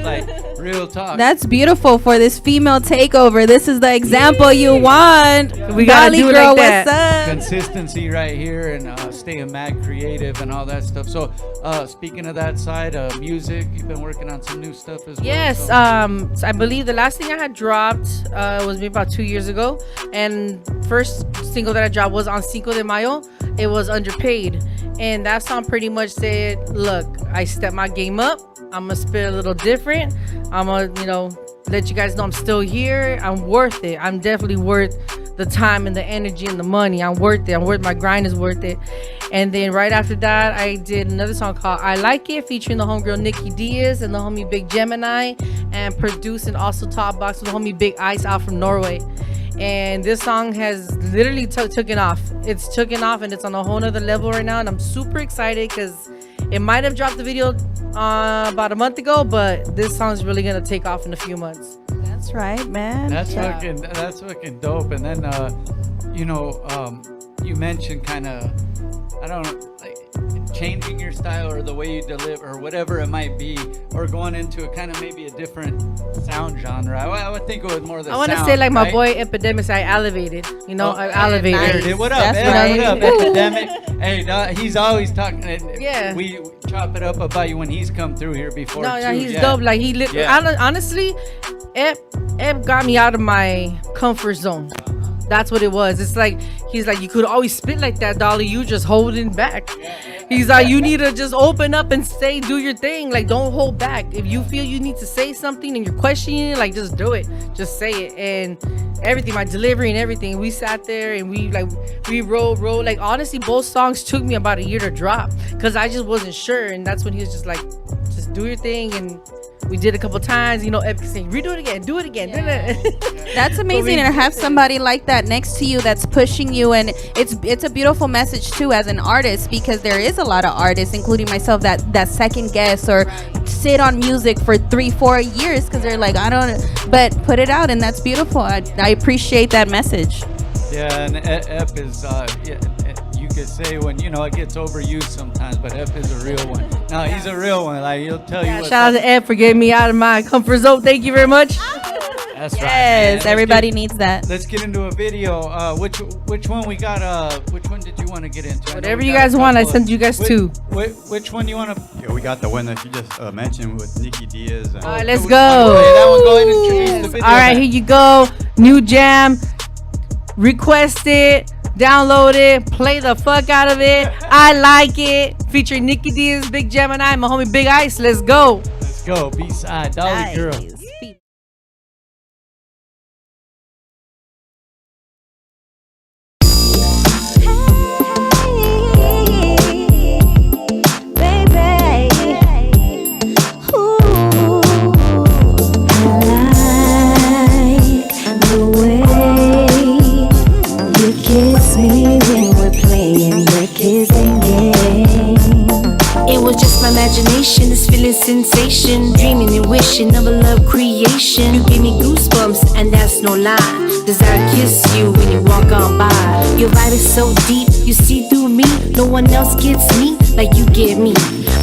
real talk. That's beautiful for this female takeover. This is the example you want. We gotta do it girl, like that. what's up? Consistency right here, and staying mad creative and all that stuff. So speaking of that side, music, you've been working on some new stuff as well. Yes, so I believe the last thing I had dropped was maybe about 2 years ago, and first single that I dropped was on Cinco de Mayo. It was Underpaid, and that song pretty much said, look, I stepped my game up, I'm gonna spit a little different, I'm gonna let you guys know I'm still here, I'm worth it, I'm definitely worth the time and the energy and the money, I'm worth it, my grind is worth it. And then right after that, I did another song called I Like It, featuring the homegirl Nikki Diaz and the homie Big Gemini, and produced and also top box with the homie Big Ice out from Norway. And this song has literally taken off. It's taken off, and it's on a whole nother level right now, and I'm super excited because it might have dropped the video about a month ago, but this song's really gonna take off in a few months. That's right, man. That's fucking dope. And then you mentioned kind of, I don't know, changing your style or the way you deliver or whatever it might be, or going into a kind of maybe a different sound genre. I would think it was more the I want to say my boy Epidemic, I elevated. I elevated. Nice. What up, man? What up, Epidemic? Hey, he's always talking. Yeah. We chop it up about you when he's come through here before. No, he's dope. Honestly, Ep got me out of my comfort zone. That's what it was. It's he's like, you could always spit like that, Dolly. You just holding back. He's like, you need to just open up and do your thing. Don't hold back. If you feel you need to say something and you're questioning it, just do it. Just say it. And everything, my delivery and everything. We sat there and we wrote. Honestly, both songs took me about a year to drop because I just wasn't sure. And that's when he was just like, just do your thing and We did a couple times. You know, Ep saying, redo it again, do it again. That's amazing to have somebody like that next to you that's pushing you, and it's a beautiful message too as an artist, because there is a lot of artists, including myself, that second guess or sit on music for 3-4 years because they're like, I don't, but put it out, and that's beautiful. I appreciate that message. Yeah, and Ep is, you could say when, you know, it gets overused sometimes, but Ep is a real one. No, he's a real one. Like, he'll tell you. Shout out to Ep for getting me out of my comfort zone. Thank you very much. That's right. Yes, everybody needs that. Let's get into a video. Which one we got? Which one did you want to get into? Whatever you guys want, I sent you guys two. Which one do you want to? Yeah, we got the one that you just mentioned with Nikki Diaz. All right, let's go. That one, go ahead and introduce the video. All right, here you go. New jam. Request it. Download it. Play the fuck out of it. I like it. Featuring Nikki Diaz, Big Gemini, my homie Big Ice. Let's go. Let's go. B-side, Dolly Girl. Imagination, this feeling sensation, dreaming and wishing of a love creation. You give me goosebumps, and that's no lie. Desire to kiss you when you walk on by. Your vibe is so deep, you see through me. No one else gets me like you get me.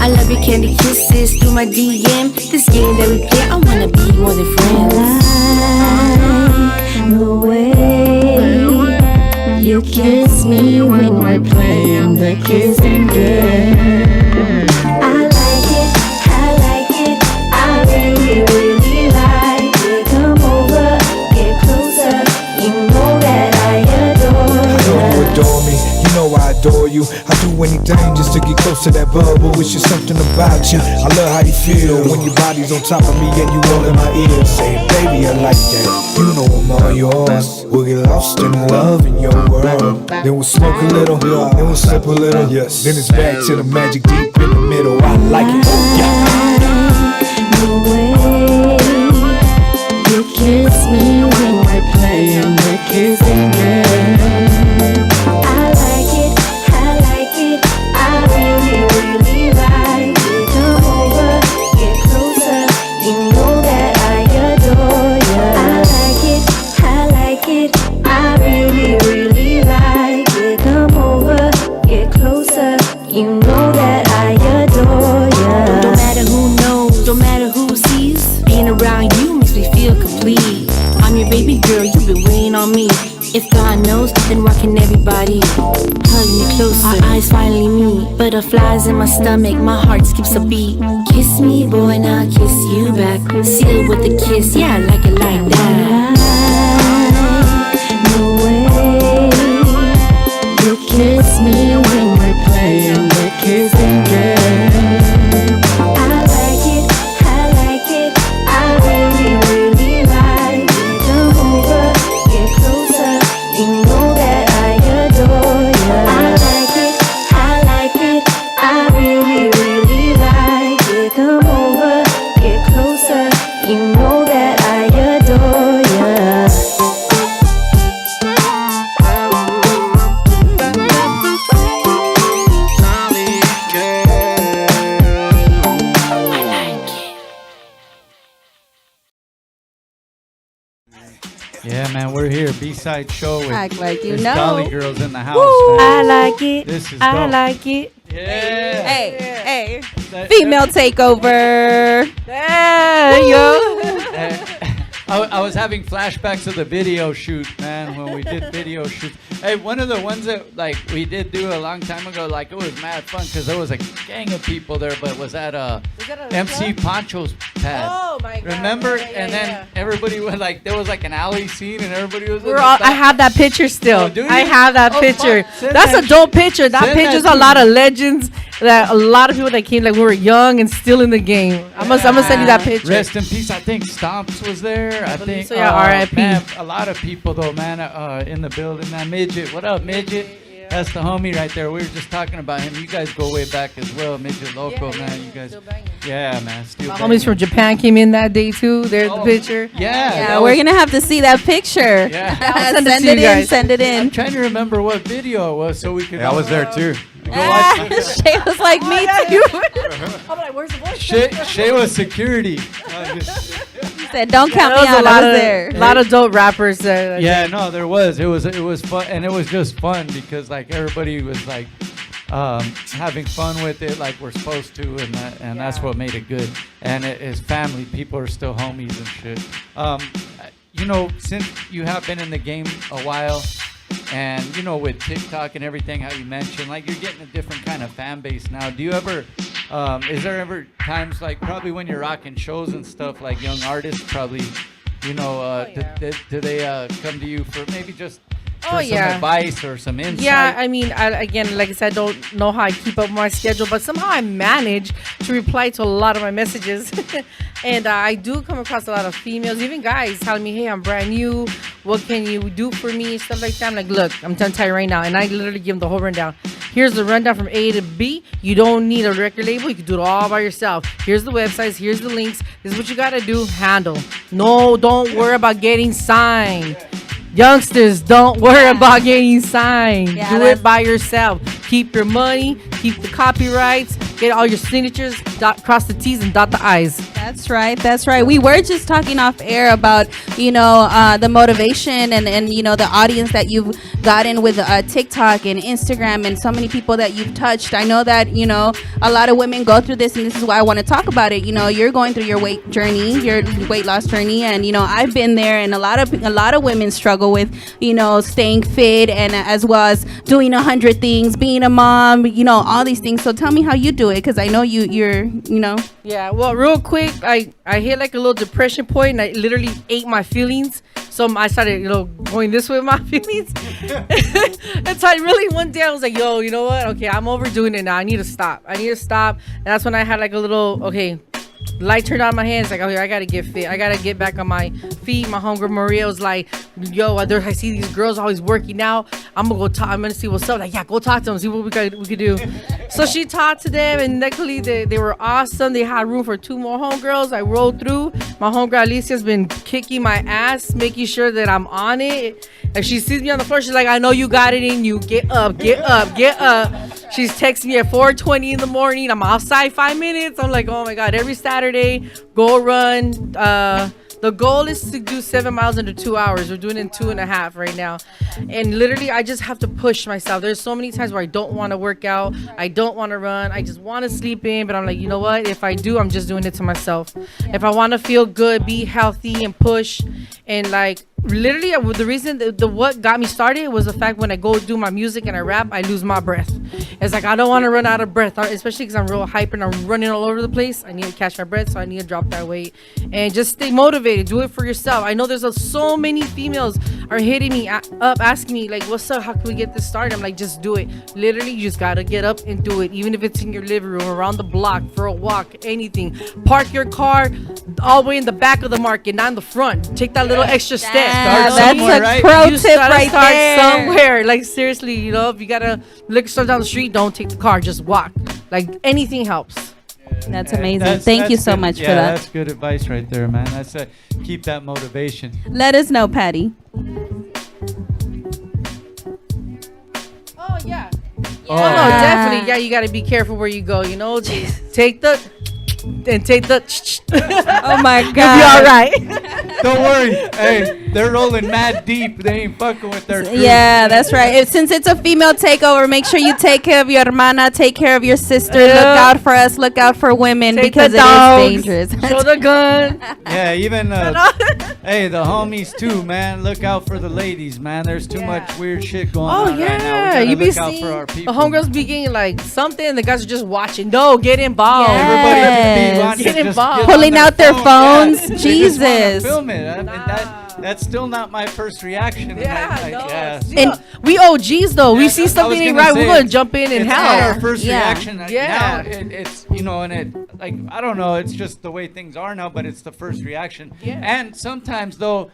I love your candy kisses through my DM. This game that we play, I wanna be more than friends. I like the way you kiss me when we're playing the kissing game. Really like it. Come over, get closer. You know that I adore you. I know you adore me, you know I adore you. I do anything just to get close to that bubble. It's just something about you. I love how you feel when your body's on top of me and you all in my ear. Say, baby, I like that. You know I'm all yours. We'll get lost in love in your world. Then we'll smoke a little, then we'll sip a little. Yes. Then it's back to the magic deep in the middle. I like it. Yeah. The way you kiss me when we're playing the kissing game. I like it, I really like it. Come over, get closer, you know that I adore you. I like it, I really like it. Come over, get closer, you know that I adore you. No matter who knows, no matter who sees, being around you makes me feel complete. I'm your baby girl, you've been waiting on me. If God knows, then why can everybody hug me closer? Our eyes finally meet, butterflies in my stomach, my heart skips a beat. Kiss me, boy, and I'll kiss you back. Seal with a kiss, yeah, I like it like that. The way you kiss me when we're playing the kissing game. Yeah, man, we're here. B-side show with Act like you there's know. Dolly Girls in the house. Woo! Man. I like it. This is I dope. like it. Yeah. Hey. Female takeover. There you go. I was having flashbacks of the video shoot, man, when we did video shoots. Hey, one of the ones that like we did do a long time ago, like it was mad fun because there was a gang of people there, but was at MC Poncho's pad. Oh my God! Remember? Yeah, and then everybody was like, there was like an alley scene, and everybody was. I have that picture still. Oh, do you? I have that picture. Send That's that a dope picture. That send picture's that a to lot me. of legends. That a lot of people that came like we were young and still in the game. I'm gonna send you that picture. Rest in peace. I think Stomps was there. I think. so, yeah, R.I.P. Man, a lot of people though, man, in the building. Man, Midget. What up, Midget? That's the homie right there. We were just talking about him. You guys go way back as well. Midget Loco, man. You guys. Yeah, man. Still My homies from Japan came in that day too. There's the picture. Yeah, we're gonna have to see that picture. Yeah. Send it in. Send it in. I'm trying to remember what video it was so we could. Yeah, I was there too. Shay was like me too. I'm like, where's the voice? Shay was security. He said, "Don't count me was out." a lot I was of there. a lot of dope rappers there. Yeah, no, there was. It was fun, and it was just fun because like everybody was like having fun with it, like we're supposed to, and that's what made it good. And it is family. People are still homies and shit. You know, since you have been in the game a while, and you know, with TikTok and everything, how you mentioned, like you're getting a different kind of fan base now. Do you ever? Is there ever times like probably when you're rocking shows and stuff, like young artists probably, you know, do they come to you for maybe just for some advice or some insight? Yeah, I mean, again, like I said, I don't know how I keep up my schedule, but somehow I manage to reply to a lot of my messages. And I do come across a lot of females, even guys, telling me, hey, I'm brand new. What can you do for me? Stuff like that. I'm like, look, I'm telling you right now. And I literally give them the whole rundown. Here's the rundown from A to B. You don't need a record label. You can do it all by yourself. Here's the websites. Here's the links. This is what you got to do. Handle. No, don't worry about getting signed. Youngsters, don't worry about getting signed. Do it by yourself. Keep your money, keep the copyrights, get all your signatures, cross the T's and dot the I's. That's right. That's right. We were just talking off air about, you know, the motivation and, you know, the audience that you've gotten with TikTok and Instagram and so many people that you've touched. I know that, you know, a lot of women go through this, and this is why I want to talk about it. You know, you're going through your weight loss journey. And, you know, I've been there, and a lot of women struggle with, you know, staying fit and as well as doing 100 things, being a mom, you know, all these things. So tell me how you do it, because I know you're, you know. Yeah, well, real quick, I hit like a little depression point, and I literally ate my feelings. So I started, you know, going this way with my feelings. And so I really, one day I was like, yo, you know what? Okay, I'm overdoing it now. I need to stop. And that's when I had like a little, light turned on in my hands. Like, okay, I gotta get fit. I gotta get back on my feet. My homegirl Maria was like, yo, I see these girls always working out. I'm gonna go talk. I'm gonna see what's up. Like, yeah, go talk to them. See what we could do. So she talked to them, and luckily they were awesome. They had room for 2 more homegirls. I rolled through. My homegirl Alicia's been kicking my ass, making sure that I'm on it. And she sees me on the floor. She's like, I know you got it in you. Get up, get up, get up. She's texting me at 4:20 in the morning. I'm outside 5 minutes. I'm like, oh my God, every Saturday, go run. The goal is to do 7 miles under 2 hours. We're doing it in 2.5 right now. And literally, I just have to push myself. There's so many times where I don't want to work out. I don't want to run. I just want to sleep in. But I'm like, you know what? If I do, I'm just doing it to myself. If I want to feel good, be healthy, and push, and like, literally the reason the what got me started was the fact when I go do my music and I rap, I lose my breath. It's like I don't want to run out of breath, especially because I'm real hyper and I'm running all over the place. I need to catch my breath, so I need to drop that weight and just stay motivated. Do it for yourself. I know there's so many females are hitting me up asking me like, what's up, how can we get this started? I'm like, just do it. Literally, you just gotta get up and do it, even if it's in your living room, around the block, for a walk, anything. Park your car all the way in the back of the market, not in the front. Take that little extra step. That's a pro tip right there. Somewhere, like, seriously, you know, if you got a liquor store down the street, don't take the car, just walk. Like, anything helps. That's amazing. Thank you so much for that. That's good advice right there, man. That's keep that motivation. Let us know, Patty. Oh yeah. Oh no, definitely. Yeah, you got to be careful where you go. You know, take the. Oh my God. You'll be all right. Don't worry. Hey, they're rolling mad deep. They ain't fucking with their crew. Yeah, that's right. Since it's a female takeover, make sure you take care of your hermana, take care of your sister. Look out for us. Look out for women, because it is dangerous. Show the gun. Yeah, even hey, the homies too, man. Look out for the ladies, man. There's too much weird shit going on right now. You be look out seeing for our the people. homegirls be getting like something, and the guys are just watching. No, get involved. Everybody get involved. Pulling out their phones. Yeah. Jesus. They just wanna film it. I mean, that's still not my first reaction. And we OGs though. We see something ain't right, we're gonna jump in and help. It's our first reaction. Yeah. Now it's you know, and it like I don't know. It's just the way things are now, but it's the first reaction. Yeah. And sometimes though,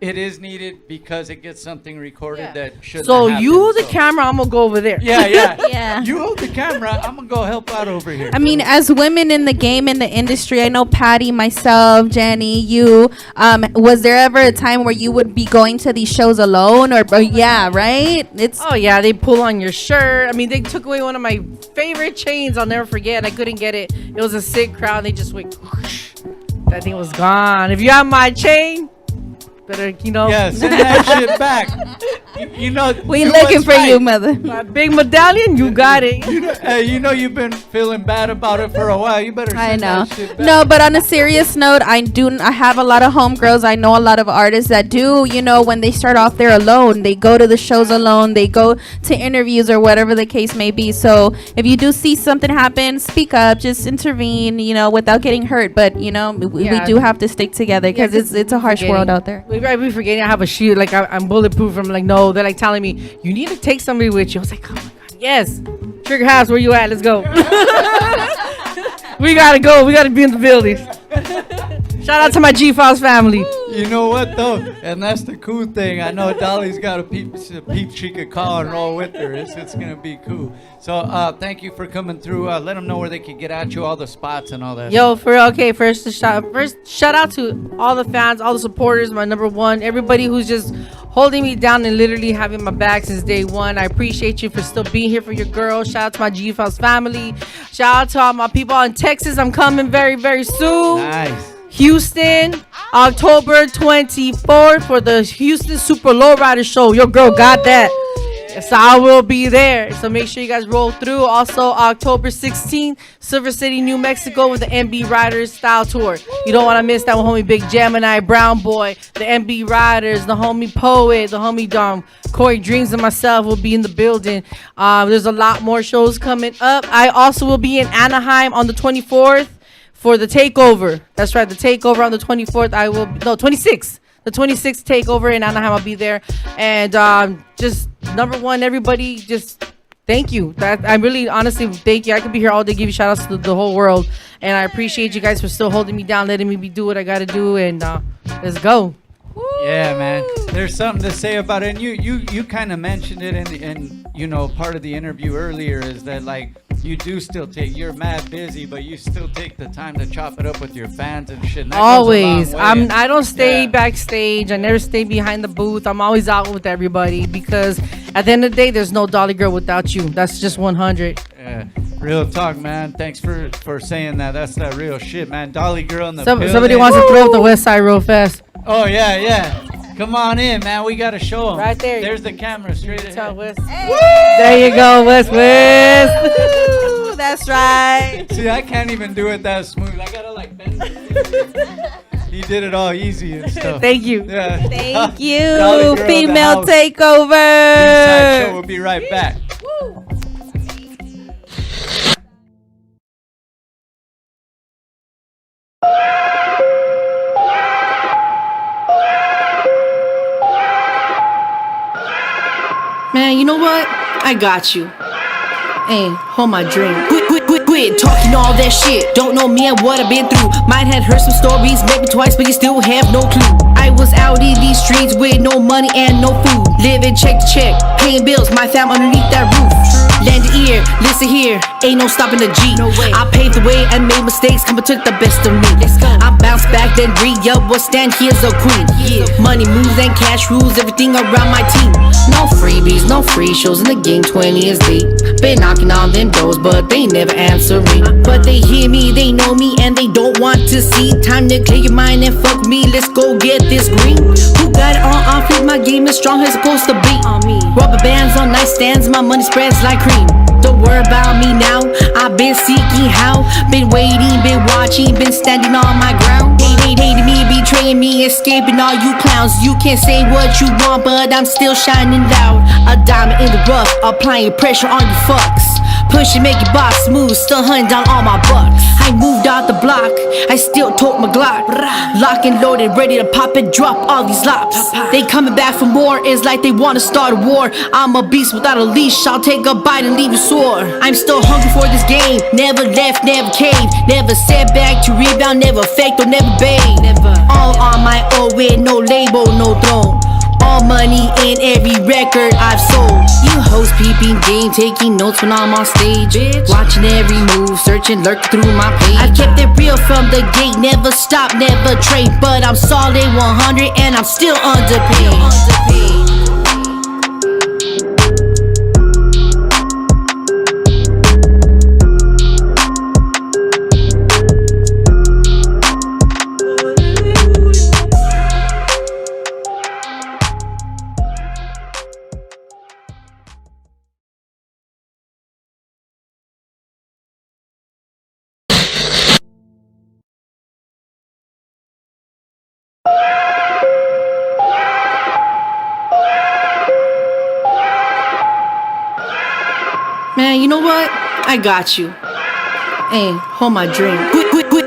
it is needed because it gets something recorded that shouldn't So happen. you hold the camera, I'm gonna go over there. Yeah. Yeah. You hold the camera, I'm gonna go help out over here. I mean, as women in the game, in the industry, I know Patty, myself, Jenny, you. Was there ever a time where you would be going to these shows alone, or yeah, right? It's Oh yeah, they pull on your shirt. I mean, they took away one of my favorite chains. I'll never forget. I couldn't get it. It was a sick crowd. They just went. Whoosh. That thing was gone. If you have my chain, better Yeah, send that shit back. You know, we do looking what's for right. you, mother. My big medallion, you got it. You know you've been feeling bad about it for a while. You better I send know. that shit back. No, but on a serious note, I have a lot of homegirls. I know a lot of artists that do, when they start off, they're alone. They go to the shows alone. They go to interviews or whatever the case may be. So if you do see something happen, speak up, just intervene, without getting hurt. But, we do have to stick together because it's a harsh world out there. We forgetting I have a shield. Like I'm bulletproof. I'm like, no. They're like telling me, you need to take somebody with you. I was like, oh my God, yes. Trigger House, where you at? Let's go. We gotta go. We gotta be in the building. Shout out to my G-Files family. You know what though, and that's the cool thing. I know Dolly's got a peep she could call and roll with her. It's gonna be cool. So thank you for coming through. Let them know where they can get at you, all the spots and all that. Yo, for real. Okay, first shout out to all the fans, all the supporters, my number one, everybody who's just holding me down and literally having my back since day one. I appreciate you for still being here for your girl. Shout out to my G-Files family. Shout out to all my people in Texas. I'm coming very, very soon. Nice. Houston, October 24th for the Houston Super Lowrider Show. Your girl got that. So I will be there. So make sure you guys roll through. Also, October 16th, Silver City, New Mexico with the MB Riders Style Tour. You don't want to miss that with homie Big Gemini, Brown Boy, the MB Riders, the homie Poet, the homie Corey Dreams and myself will be in the building. There's a lot more shows coming up. I also will be in Anaheim on the 24th. For the Takeover. That's right, the Takeover on the 24th. 26th. The 26th Takeover in Anaheim. I'll be there. And just number one, everybody, just thank you. I really, honestly, thank you. I could be here all day, give you shout outs to the whole world. And I appreciate you guys for still holding me down, letting me do what I got to do. And let's go. Yeah, man. There's something to say about it. And you kind of mentioned it in part of the interview earlier is that like you do still you're mad busy, but you still take the time to chop it up with your fans and shit. And that Always. goes a long way. I don't stay backstage. I never stay behind the booth. I'm always out with everybody because at the end of the day, there's no Dolly Girl without you. That's just 100. Yeah, real talk, man. Thanks for saying that. That's that real shit, man. Dolly Girl in the building. Somebody wants to throw up the West Side real fast. Oh, yeah. Come on in, man. We got to show them. Right there. There's the camera straight ahead. There you go, West. That's right. See, I can't even do it that smooth. I got to like bend. He did it all easy and stuff. Thank you. Yeah. Thank you. Dolly Girl in the Female house. Takeover. Inside Show. We'll be right back. Man, you know what? I got you. Hey, hold my drink. Quit talking all that shit. Don't know me and what I've been through. Might have heard some stories, maybe twice, but you still have no clue. I was out in these streets with no money and no food. Living check to check, paying bills, my fam underneath that roof. Lend an ear, listen here, ain't no stopping the G. No way. I paved the way and made mistakes, come and took the best of me. Let's go. I bounced back, then re-up, was stand here's a queen. Yeah. Money moves and cash rules, everything around my team. No freebies, no free shows in the game, 20 is deep. Been knocking on them doors, but they never answer me. But they hear me, they know me, and they don't want to see. Time to clear your mind and fuck me, let's go get this green. Who got it on off it? My game is strong as it's supposed to be. On me. Rubber bands on nightstands, my money spreads like cream. Don't worry about me now, I've been seeking how. Been waiting, been watching, been standing on my ground. Hating me, betraying me, escaping all you clowns. You can say what you want, but I'm still shining loud. A diamond in the rough, applying pressure on you fucks. Push and make your box smooth, still hunting down all my bucks. I moved out the block, I still tote my Glock. Lock and loaded, ready to pop and drop all these lops. They coming back for more, it's like they wanna start a war. I'm a beast without a leash, I'll take a bite and leave you sore. I'm still hungry for this game, never left, never caved. Never set back to rebound, never faked or never bathed. All on my own with no label, no throne. All money in every record I've sold. You hoes peeping game, taking notes when I'm on stage. Bitch. Watching every move, searching, lurking through my page. I kept it real from the gate, never stop, never trade. But I'm solid 100 and I'm still underpaid. Man, you know what? I got you. Hey, hold my drink.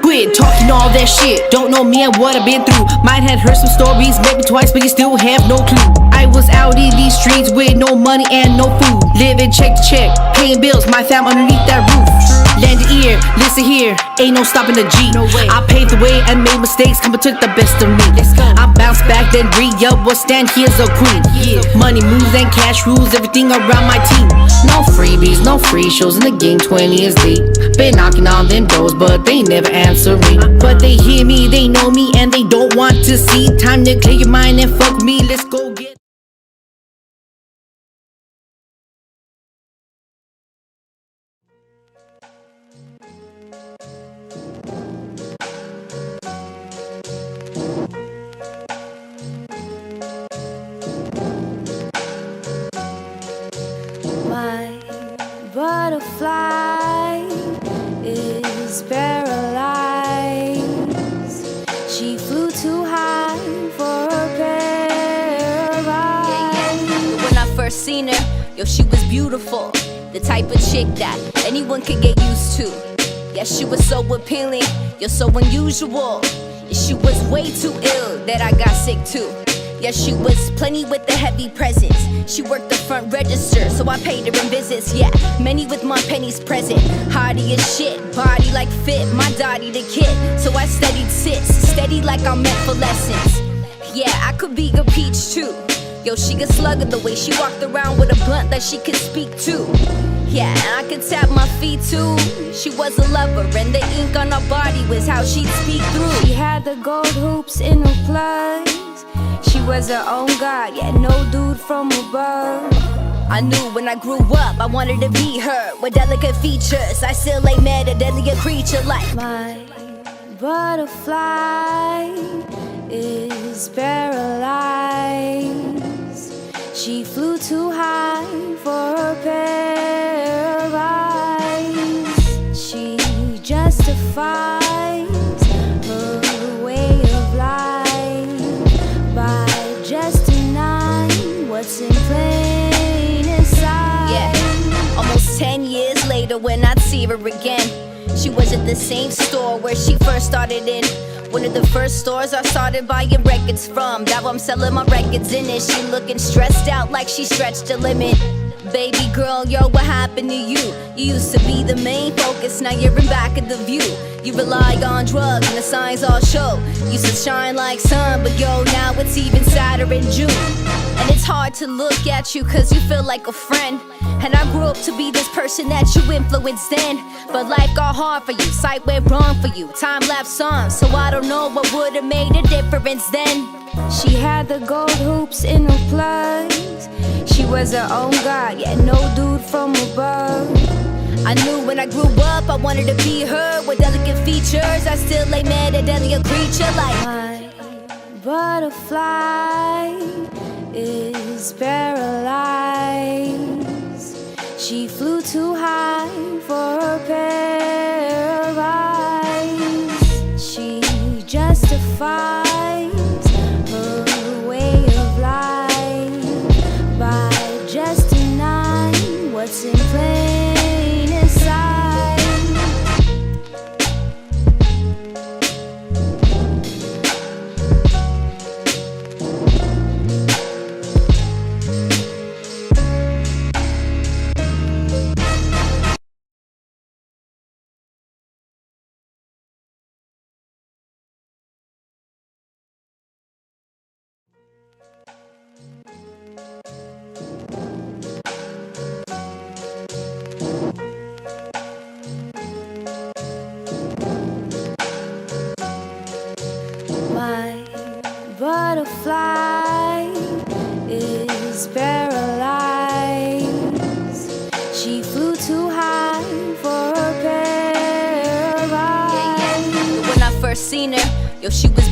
Quit talking all that shit. Don't know me and what I've been through. Might have heard some stories, maybe twice, but you still have no clue. I was out in these streets with no money and no food. Living check to check, paying bills, my fam underneath that roof. Lend an ear, listen here, ain't no stopping the G. No way. I paved the way and made mistakes, come and took the best of me. Let's go. I bounced back, then re-up, was stand here's a queen. Yeah. Money moves and cash rules, everything around my team. No freebies, no free shows in the game, 20 is deep. Been knocking on them doors, but they never answer me. But they hear me, they know me, and they don't want to see. Time to clear your mind and fuck me, let's go get. My butterfly is paralyzed. She flew too high for her pair of eyes. When I first seen her, yo, she was beautiful. The type of chick that anyone could get used to. Yeah, she was so appealing, you're so unusual. She was way too ill that I got sick too. Yeah, she was plenty with the heavy presence. She worked the front register, so I paid her in visits. Yeah, many with my pennies present. Hardy as shit, body like fit, my daddy the kid. So I studied sits, steady like I'm meant for lessons. Yeah, I could be a peach too. Yo, she a slugger the way she walked around with a blunt that she could speak to. Yeah, and I could tap my feet too. She was a lover, and the ink on her body was how she'd speak through. She had the gold hoops in her plugs. She was her own god, yeah, no dude from above. I knew when I grew up I wanted to be her. With delicate features, I still ain't met a deadlier creature like my butterfly is paralyzed. She flew too high for her pair of eyes. She justifies her way of life by just denying what's in plain sight. Yeah, almost 10 years later when I'd see her again, she was at the same store where she first started in. One of the first stores I started buying records from. Now I'm selling my records in it. She looking stressed out like she stretched the limit. Baby girl, yo, what happened to you? You used to be the main focus, now you're in back of the view. You rely on drugs and the signs all show. Used to shine like sun, but yo, now it's even sadder in June. And it's hard to look at you cause you feel like a friend. And I grew up to be this person that you influenced then. But life got hard for you, sight went wrong for you. Time lapsed on, so I don't know what would've made a difference then. She had the gold hoops in her plugs. She was her own god, yeah, no dude from above. I knew when I grew up I wanted to be her. With delicate features, I still ain't met a deadlier creature like my butterfly is paralyzed. She flew too high for her pair of eyes. She justifies her way of life by just denying what's in plain sight.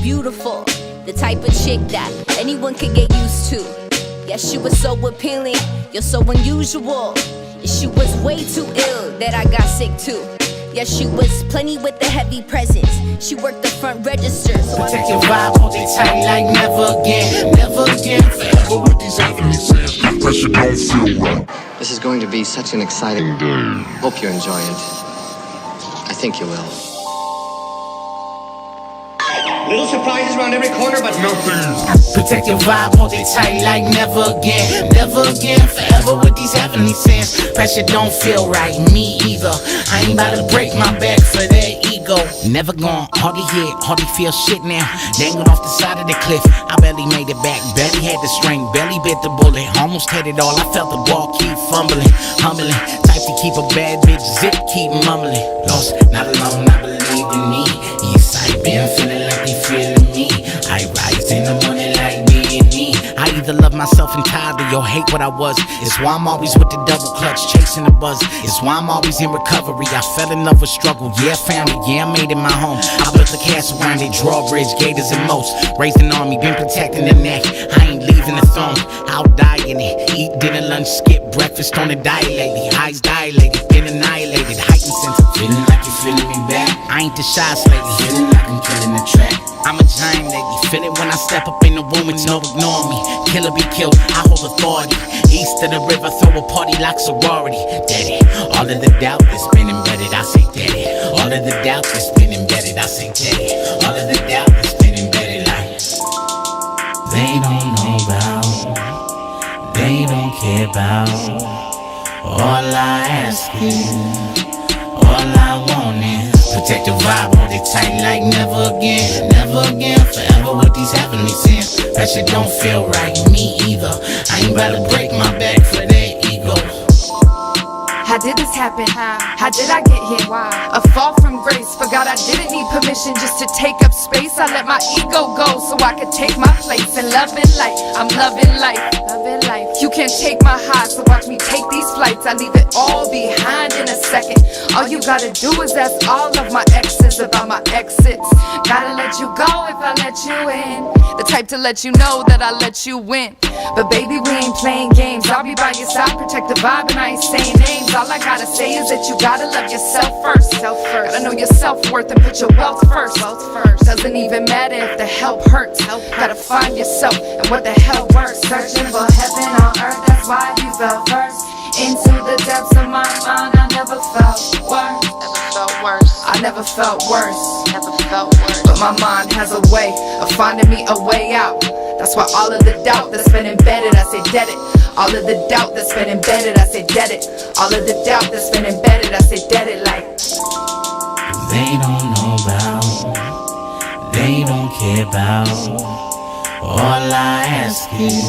beautiful. The type of chick that anyone could get used to. Yes, you were so appealing, you're so unusual. Yes, you was way too ill that I got sick too. Yes, she was plenty with the heavy presence. She worked the front register, so protect your vibe, hold it tight like never again. Never again, forever with these heavenly sands. Pressure don't feel right. This is going to be such an exciting day. Hope you enjoy it. I think you will. Little surprises around every corner, but nothing. Protect your vibe, hold it tight like never again. Never again, forever with these heavenly sands. Pressure don't feel right, me either. I ain't about to break my back for their ego. Never gone, hardly hear, hardly feel shit now. Dangled off the side of the cliff, I barely made it back. Barely had the strength, barely bit the bullet. Almost had it all, I felt the ball keep fumbling. Humbling, type to keep a bad bitch zip, keep mumbling. Lost, not alone, not believing me. Yes, I've been feeling like they feeling me. I rise in the morning like me and me. I either love myself entirely or hate what I was. It's why I'm always with the double clutch, chasing the buzz. It's why I'm always in recovery. I fell in love with struggle, yeah, found it, yeah, I made it my home. I built a castle around it, drawbridge, gators and moats. Raised an army, been protecting the neck. I ain't leaving the throne, I'll die in it. Eat dinner, lunch, skip breakfast on a diet lately. Eyes dilated, been annihilated, heightened sense of feeling like you're feeling me back. I ain't the shy lady, feeling like I'm killing the track. I'm a giant lady, feel it when I step up in the room and no ignore me. Kill or be killed, I hold authority. East of the river, throw a party like sorority. Daddy, all of the doubt that's been embedded, I say daddy. All of the doubt that's been embedded, I say daddy. All of the doubt that's been embedded, like they don't know about, they don't care about. All I ask is, all I want is protect your vibe, hold it tight like never again. Never again, forever with these heavenly sands. That shit don't feel right, me either. I ain't about to break my back for their ego. How did this happen? How did I get here? A fall from grace. Forgot I didn't need permission just to take up space. I let my ego go so I could take my place. And loving life, I'm loving life. You can't take my high, so watch me take these flights. I leave it all behind in a second. All you gotta do is ask all of my exes about my exits. Gotta let you go if I let you in. The type to let you know that I let you win. But baby, we ain't playing games. I'll be by your side, protect the vibe, and I ain't saying names. All I gotta say is that you gotta love yourself first. Gotta know your self-worth and put your wealth first. Doesn't even matter if the help hurts. Gotta find yourself and what the hell works. Searching for heaven on earth, that's why you fell first. Into the depths of my mind, I never felt worse. I never felt worse. But my mind has a way of finding me a way out. That's why all of the doubt that's been embedded, I say dead it. All of the doubt that's been embedded, I say dead it. All of the doubt that's been embedded, I say dead it like they don't know about, they don't care about. All I ask is,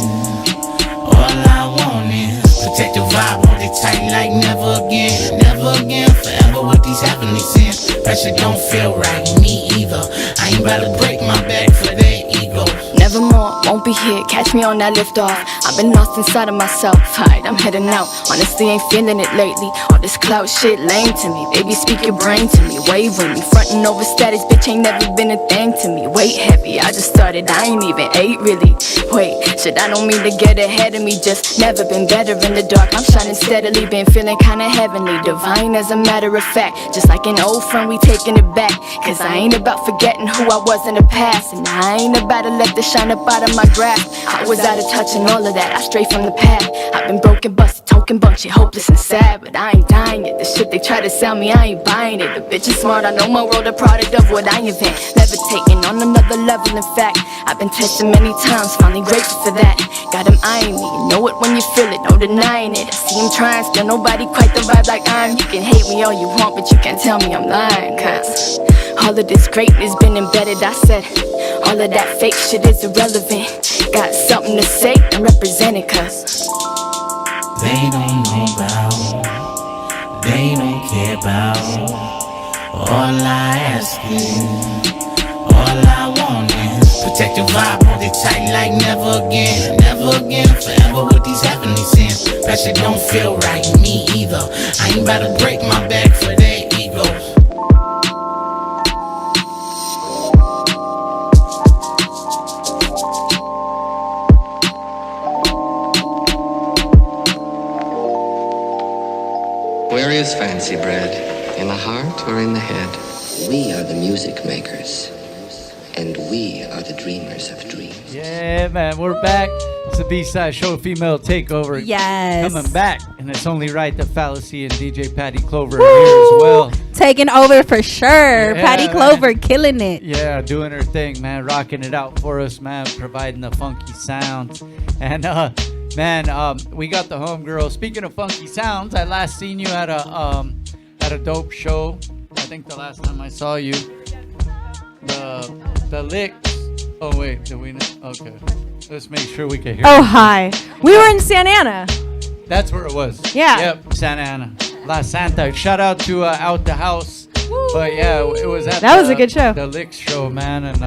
all I want is protect your vibe, hold it tight like never again. Never again, forever with these heavenly sands. Pressure don't feel right, me either. I ain't about to break my back for their ego. Nevermore, won't be here, catch me on that lift off. I've been lost inside of myself, alright, I'm heading out. Honestly, ain't feeling it lately. All this clout shit lame to me. Baby, speak your brain to me, wave with me. Frontin' over status, bitch, ain't never been a thing to me. Weight heavy, I just started, I ain't even ate really. Wait, shit, I don't mean to get ahead of me. Just never been better in the dark. I'm shining steadily, been feeling kinda heavenly. Divine as a matter of fact, just like an old friend, we taking it back. Cause I ain't about forgetting who I was in the past. And I ain't about to let this shine up out of my grasp. I was out of touch and all of that, I strayed from the path. I've been broken, busted, token bunk shit, hopeless and sad. But I ain't dying yet, the shit they try to sell me, I ain't buying it. The bitch is smart, I know my world, a product of what I invent. Levitating on another level, in fact. I've been tested many times, finally grateful for that. Got him eyeing me, you know it when you feel it, no denying it. I see him trying, still nobody quite the vibe like I'm. You can hate me all you want, but you can't tell me I'm lying. Cause all of this greatness been embedded, I said. All of that fake shit is irrelevant. Got something to say and represent it, cause they don't know about, they don't care about. All I ask is, all I want is protect your vibe, hold it tight like never again. Never again, forever with these heavenly sands. That shit don't feel right, me either. I ain't about to break my back for their egos. Where is fancy bread? In the heart or in the head? We are the music makers. And we are the dreamers of dreams. Yeah, man, we're back. It's the B-Side Show, Female Takeover. Yes. Coming back. And it's only right that Phalasee and DJ Patty Clover are here as well. Taking over for sure. Yeah, Patty Clover killing it. Yeah, doing her thing, man. Rocking it out for us, man. Providing the funky sounds. And, man, we got the homegirl. Speaking of funky sounds, I last seen you at a dope show. I think the last time I saw you. The licks. Oh wait, did we? Okay, let's make sure we can hear. Oh hi, we were in Santa Ana. That's where it was. Yeah. Yep, Santa Ana, La Santa. Shout out to Out the House. But yeah, it was at That was a good show. The Licks show, man, and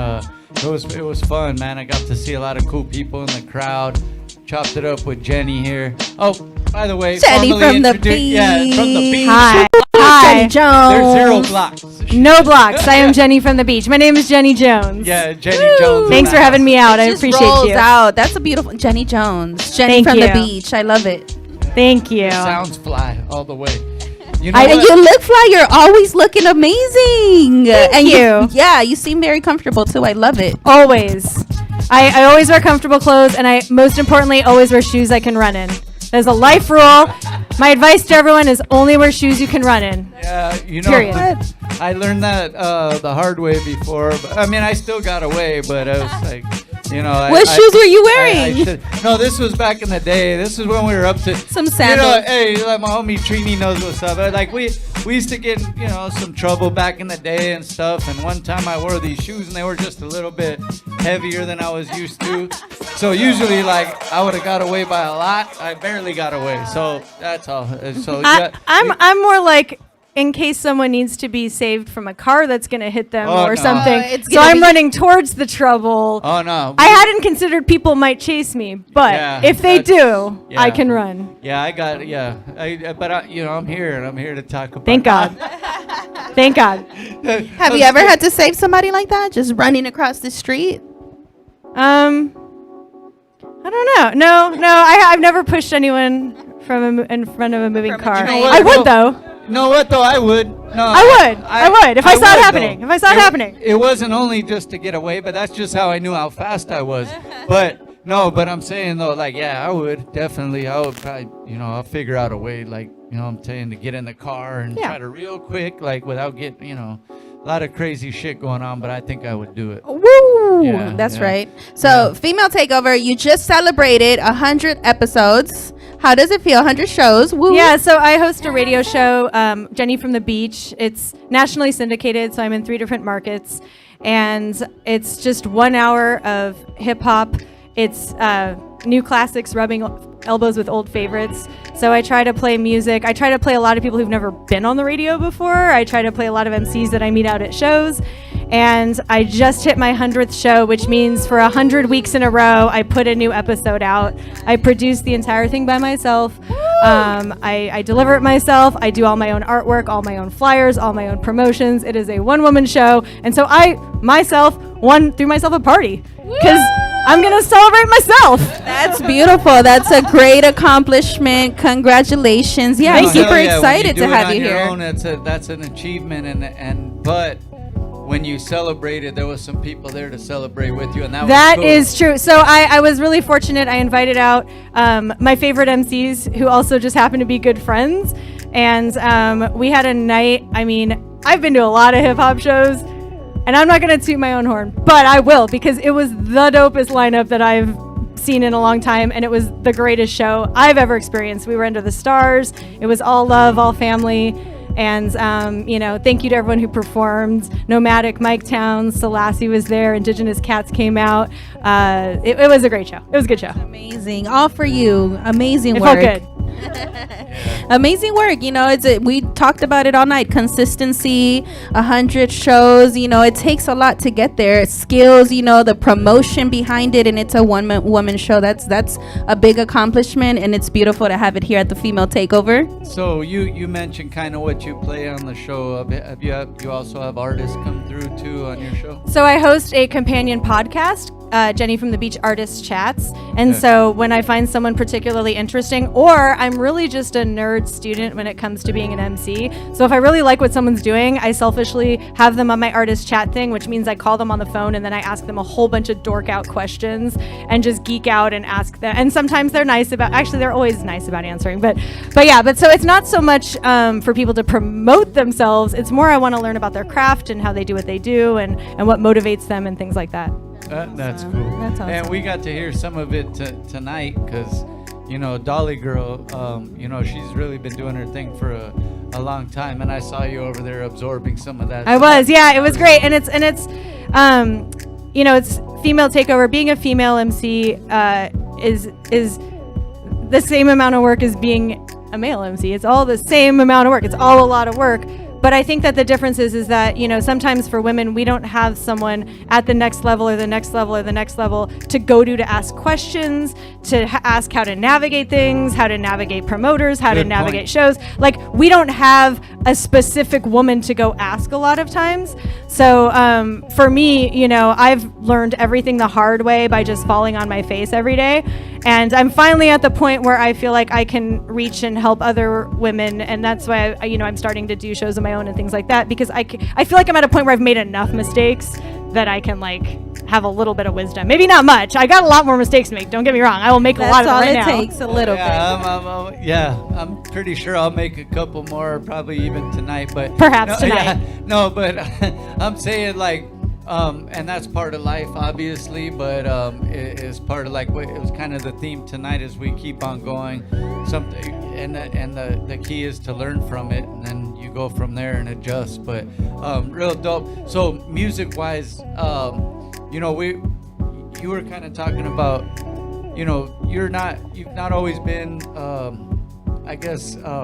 it was fun, man. I got to see a lot of cool people in the crowd. Chopped it up with Jeni here. Oh, by the way, Jeni from the beach. Yeah, from the beach. Hi. Jeni Jones. There's 0 blocks. No blocks. I am Jeni from the beach. My name is Jeni Jones. Yeah, Jeni Jones. Thanks for having me out. I Just appreciate rolls you. out. That's a beautiful Jeni Jones. Jeni Thank from the you. beach. I love it. Thank you. Sounds fly all the way. You know You look fly. You're always looking amazing. Thank you. Yeah, you seem very comfortable too. I love it. Always. I always wear comfortable clothes, and I, most importantly, always wear shoes I can run in. There's a life rule. My advice to everyone is only wear shoes you can run in. Yeah, you know, Period. I learned that the hard way before. But, I mean, I still got away, but I was like, you know. What shoes were you wearing? No, this was back in the day. This is when we were up to some sandals. You know, hey, like my homie Trini knows what's up. Like we used to get, you know, some trouble back in the day and stuff. And one time I wore these shoes and they were just a little bit heavier than I was used to. So usually, like, I would have got away by a lot. I barely got away. So that's all. So I'm more like, in case someone needs to be saved from a car that's going to hit them or something. So I'm running towards the trouble. Oh, no. I hadn't considered people might chase me, but if they do, I can run. Yeah, I got, you know, I'm here and I'm here to talk about Thank God. Thank God. Have you ever had to save somebody like that? Just running across the street? I don't know. No, I've never pushed anyone in front of a moving car. You know what? I would though. You know what though? I would. No, I would if I saw it happening. Though. If I saw it happening. It wasn't only just to get away, but that's just how I knew how fast I was. But I'm saying though, like, yeah, I would definitely. I would probably, you know, I'll figure out a way, like, you know, I'm saying, to get in the car and try to real quick, like, without getting, you know, a lot of crazy shit going on. But I think I would do it. Woo! Yeah, That's right. So, Female Takeover, you just celebrated 100 episodes. How does it feel? 100 shows. Woo. Yeah, so I host a radio show, Jeni from the Beach. It's nationally syndicated, so I'm in 3 different markets. And it's just 1 hour of hip hop. It's new classics rubbing elbows with old favorites. So I try to play music. I try to play a lot of people who've never been on the radio before. I try to play a lot of MCs that I meet out at shows. And I just hit my 100th show, which means for 100 weeks in a row, I put a new episode out. I produce the entire thing by myself. I deliver it myself. I do all my own artwork, all my own flyers, all my own promotions. It is a one-woman show. And so I, myself, threw myself a party because I'm going to celebrate myself. That's beautiful. That's a great accomplishment. Congratulations. Yeah, I'm super excited to have you here. That's an achievement. But when you celebrated, there was some people there to celebrate with you, and that was cool. Is true. So I was really fortunate. I invited out my favorite MCs who also just happened to be good friends, and we had a night. I mean, I've been to a lot of hip hop shows, and I'm not gonna toot my own horn, but I will, because it was the dopest lineup that I've seen in a long time, and it was the greatest show I've ever experienced. We were under the stars. It was all love, all family. And, thank you to everyone who performed. Nomadic, Mike Towns, Phalasee was there. Indigenous Cats came out. It was a great show. It was a good show. Amazing. All for you. Amazing it work. Felt good. Amazing work. You know, we talked about it all night. Consistency, 100 shows. You know, it takes a lot to get there. Skills, you know, the promotion behind it, and it's a one-woman show. That's a big accomplishment, and it's beautiful to have it here at the Female Takeover. So you mentioned kind of what you play on the show. You also have artists come through too on your show? So I host a companion podcast Jeni from the Beach Artist Chats. And so when I find someone particularly interesting, or I'm really just a nerd student when it comes to being an MC. So if I really like what someone's doing, I selfishly have them on my artist chat thing, which means I call them on the phone and then I ask them a whole bunch of dork out questions and just geek out and ask them. And sometimes they're nice about, actually they're always nice about answering, but so it's not so much for people to promote themselves. It's more I want to learn about their craft and how they do what they do and what motivates them and things like that. That's cool. That's awesome. And we got to hear some of it tonight because, Dolly Girl, she's really been doing her thing for a long time, and I saw you over there absorbing some of that. I was, yeah, it was great, and it's it's female takeover. Being a female MC is the same amount of work as being a male MC. It's all the same amount of work. It's all a lot of work. But I think that the difference is that, sometimes for women, we don't have someone at the next level or the next level or the next level to go to ask questions, to ask how to navigate things, how to navigate promoters, how to navigate shows. Like, we don't have a specific woman to go ask a lot of times. So for me, I've learned everything the hard way by just falling on my face every day. And I'm finally at the point where I feel like I can reach and help other women. And that's why, I'm starting to do shows of my own and things like that, because I feel like I'm at a point where I've made enough mistakes that I can have a little bit of wisdom. Maybe not much. I got a lot more mistakes to make. Don't get me wrong. I will make a lot of them right now. That's all it takes, a little bit. I'm pretty sure I'll make a couple more, probably even tonight. But perhaps tonight. Yeah, but I'm saying and that's part of life, obviously, but it is part of it was kind of the theme tonight as we keep on going. Something, and the key is to learn from it, and then you go from there and adjust. But real dope. So music-wise, you were kind of talking about, you've not always been,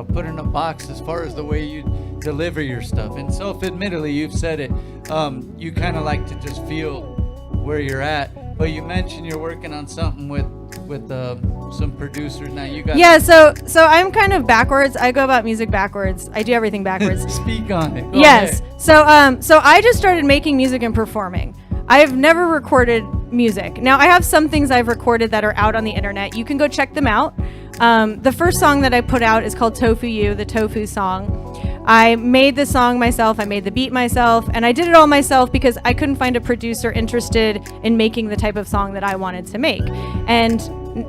put in a box as far as the way you deliver your stuff. And self-admittedly, you've said it, you kind of like to just feel where you're at. But you mentioned you're working on something with some producers now. You got so I'm kind of backwards. I go about music backwards. I do everything backwards. Speak on it. Go yes. ahead. So I just started making music and performing. I've never recorded music. Now I have some things I've recorded that are out on the internet. You can go check them out. The first song that I put out is called Tofu You, the Tofu song. I made the song myself, I made the beat myself, and I did it all myself because I couldn't find a producer interested in making the type of song that I wanted to make. And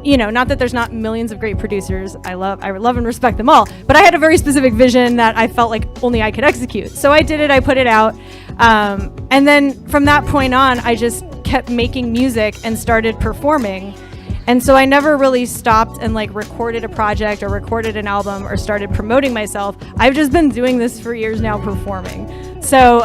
not that there's not millions of great producers. I love and respect them all, but I had a very specific vision that I felt like only I could execute. So I did it, I put it out. And then from that point on, I just kept making music and started performing. And so I never really stopped and recorded a project or recorded an album or started promoting myself. I've just been doing this for years now, performing. So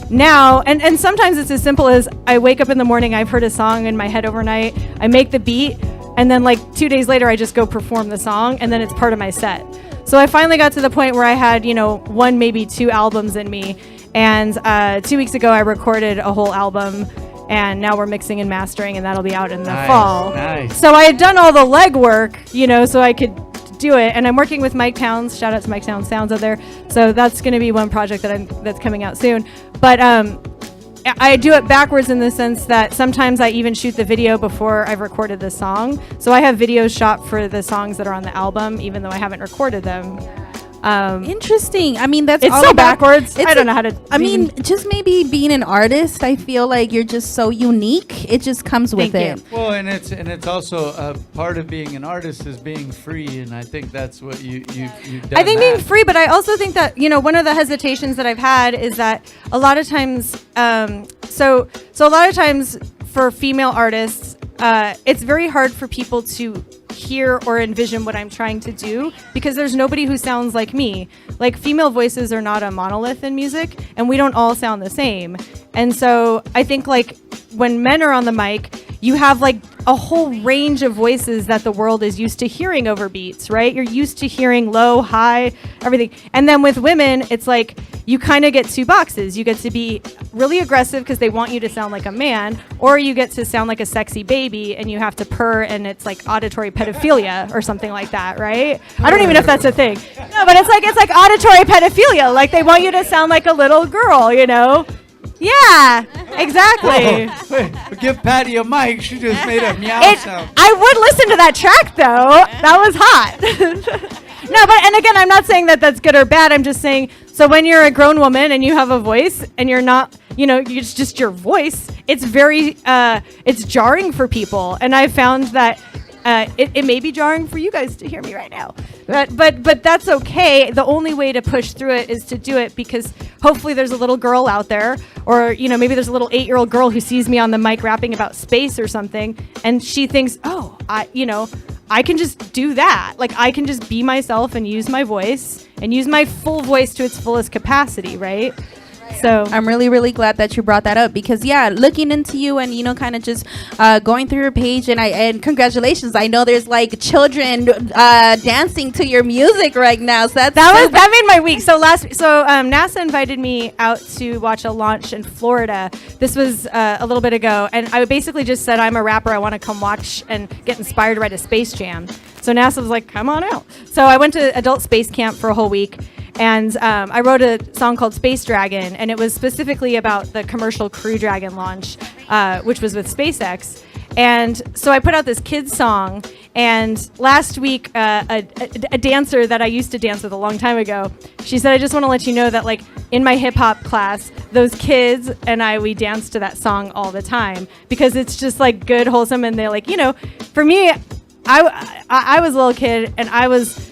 now, and sometimes it's as simple as I wake up in the morning, I've heard a song in my head overnight, I make the beat, and then 2 days later I just go perform the song, and then it's part of my set. So I finally got to the point where I had, one, maybe 2 albums in me. And 2 weeks ago I recorded a whole album. And now we're mixing and mastering, and that'll be out in the fall. Nice. So I had done all the legwork, so I could do it. And I'm working with Mike Towns. Shout out to Mike Towns Sounds out there. So that's going to be one project that's coming out soon. But I do it backwards in the sense that sometimes I even shoot the video before I've recorded the song. So I have videos shot for the songs that are on the album, even though I haven't recorded them. Interesting. I mean, it's so backwards. I don't know how to. Just maybe being an artist, I feel like you're just so unique. It just comes with it. Well, and it's also a part of being an artist is being free, and I think that's what you've done. I think being free, but I also think that one of the hesitations that I've had is that a lot of times, so a lot of times for female artists, it's very hard for people to hear or envision what I'm trying to do because there's nobody who sounds like me. Female voices are not a monolith in music, and we don't all sound the same. And so I think when men are on the mic, you have a whole range of voices that the world is used to hearing over beats, right? You're used to hearing low, high, everything. And then with women, it's you kind of get 2 boxes. You get to be really aggressive because they want you to sound like a man, or you get to sound like a sexy baby and you have to purr, and it's auditory pedophilia or something like that, right? I don't even know if that's a thing. No, but it's auditory pedophilia. They want you to sound like a little girl, Yeah, exactly. Wait, give Patty a mic. She just made a meow sound. I would listen to that track though. That was hot. No, but and again, I'm not saying that that's good or bad. I'm just saying, so when you're a grown woman and you have a voice and you're not, it's just your voice, it's very, it's jarring for people. And I found that it may be jarring for you guys to hear me right now, but that's okay. The only way to push through it is to do it, because hopefully there's a little girl out there, or maybe there's a little 8-year-old girl who sees me on the mic rapping about space or something, and she thinks, oh, I can just do that. Like, I can just be myself and use my voice and use my full voice to its fullest capacity, right? So I'm really, really glad that you brought that up, because looking into you and kind of just going through your page, and congratulations, I know there's like children dancing to your music right now. So that made my week. So NASA invited me out to watch a launch in Florida. This was a little bit ago, and I basically just said, I'm a rapper, I want to come watch and get inspired to write a space jam. So NASA was like, come on out. So I went to adult space camp for a whole week. And I wrote a song called Space Dragon, and it was specifically about the commercial Crew Dragon launch, which was with SpaceX. And so I put out this kids song, and last week, a dancer that I used to dance with a long time ago, she said, I just want to let you know that, like, in my hip-hop class, those kids and we dance to that song all the time, because it's just, like, good, wholesome, and they're like, for me, I was a little kid, and I was,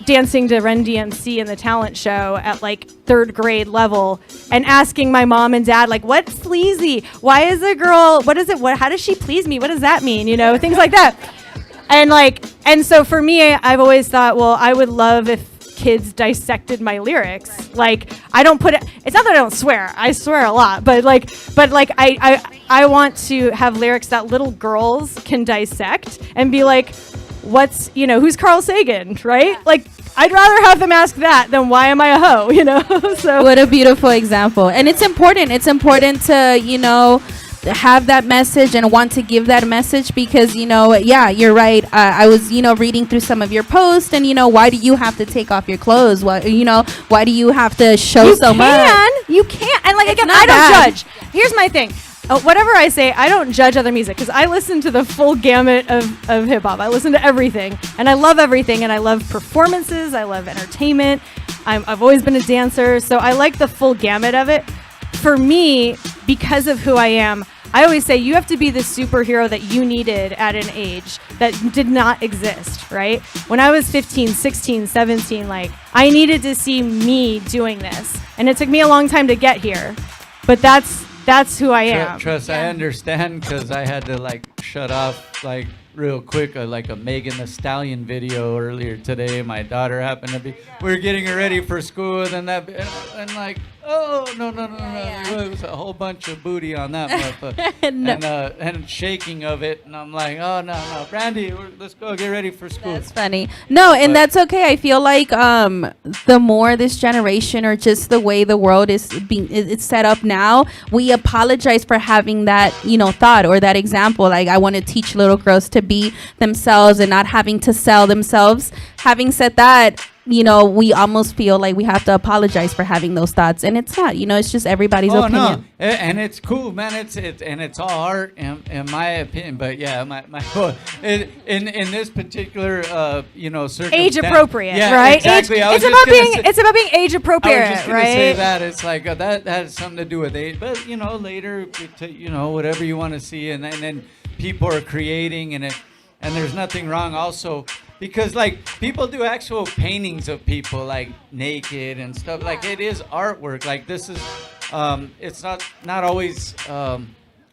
dancing to Run DMC in the talent show at like 3rd grade level, and asking my mom and dad, like, what's sleazy? Why is a girl, what is it? How does she please me? What does that mean? Things like that. And so for me, I've always thought, well, I would love if kids dissected my lyrics. Like, I don't put it, it's not that I don't swear. I swear a lot, but I want to have lyrics that little girls can dissect and be like, who's Carl Sagan, right? Like, I'd rather have them ask that than why am I a hoe, So what a beautiful example. And it's important. It's important to, have that message and want to give that message, because, you're right. I was, reading through some of your posts, and, why do you have to take off your clothes? Why do you have to show so much? You can't. And again, I don't judge. Here's my thing. Whatever I say, I don't judge other music, because I listen to the full gamut of hip-hop. I listen to everything, and I love everything, and I love performances. I love entertainment. I've always been a dancer, so I like the full gamut of it. For me, because of who I am, I always say you have to be the superhero that you needed at an age that did not exist, right? When I was 15, 16, 17, I needed to see me doing this, and it took me a long time to get here, but that's who I am. Trust, I understand, because I had to shut off real quick a Megan Thee Stallion video earlier today. My daughter happened to be, we were getting her ready for school, and oh, no. It was a whole bunch of booty on that motherfucker. No. And shaking of it, and I'm like, oh, no, Brandy, let's go get ready for school. That's funny. No, and that's okay. I feel like the more this generation, or just the way the world is it's set up now, we apologize for having that, thought or that example. I want to teach little girls to be themselves and not having to sell themselves. Having said that, we almost feel like we have to apologize for having those thoughts, and it's not. It's just everybody's opinion. No, and it's cool, man. It's all art, in my opinion. But yeah, my in this particular age appropriate, yeah, right? Exactly. It's about being age appropriate, I was just gonna right? say that it's that has something to do with age, but later, whatever you want to see, and then people are creating, and there's nothing wrong also. Because people do actual paintings of people naked and stuff. It is artwork. This is it's not always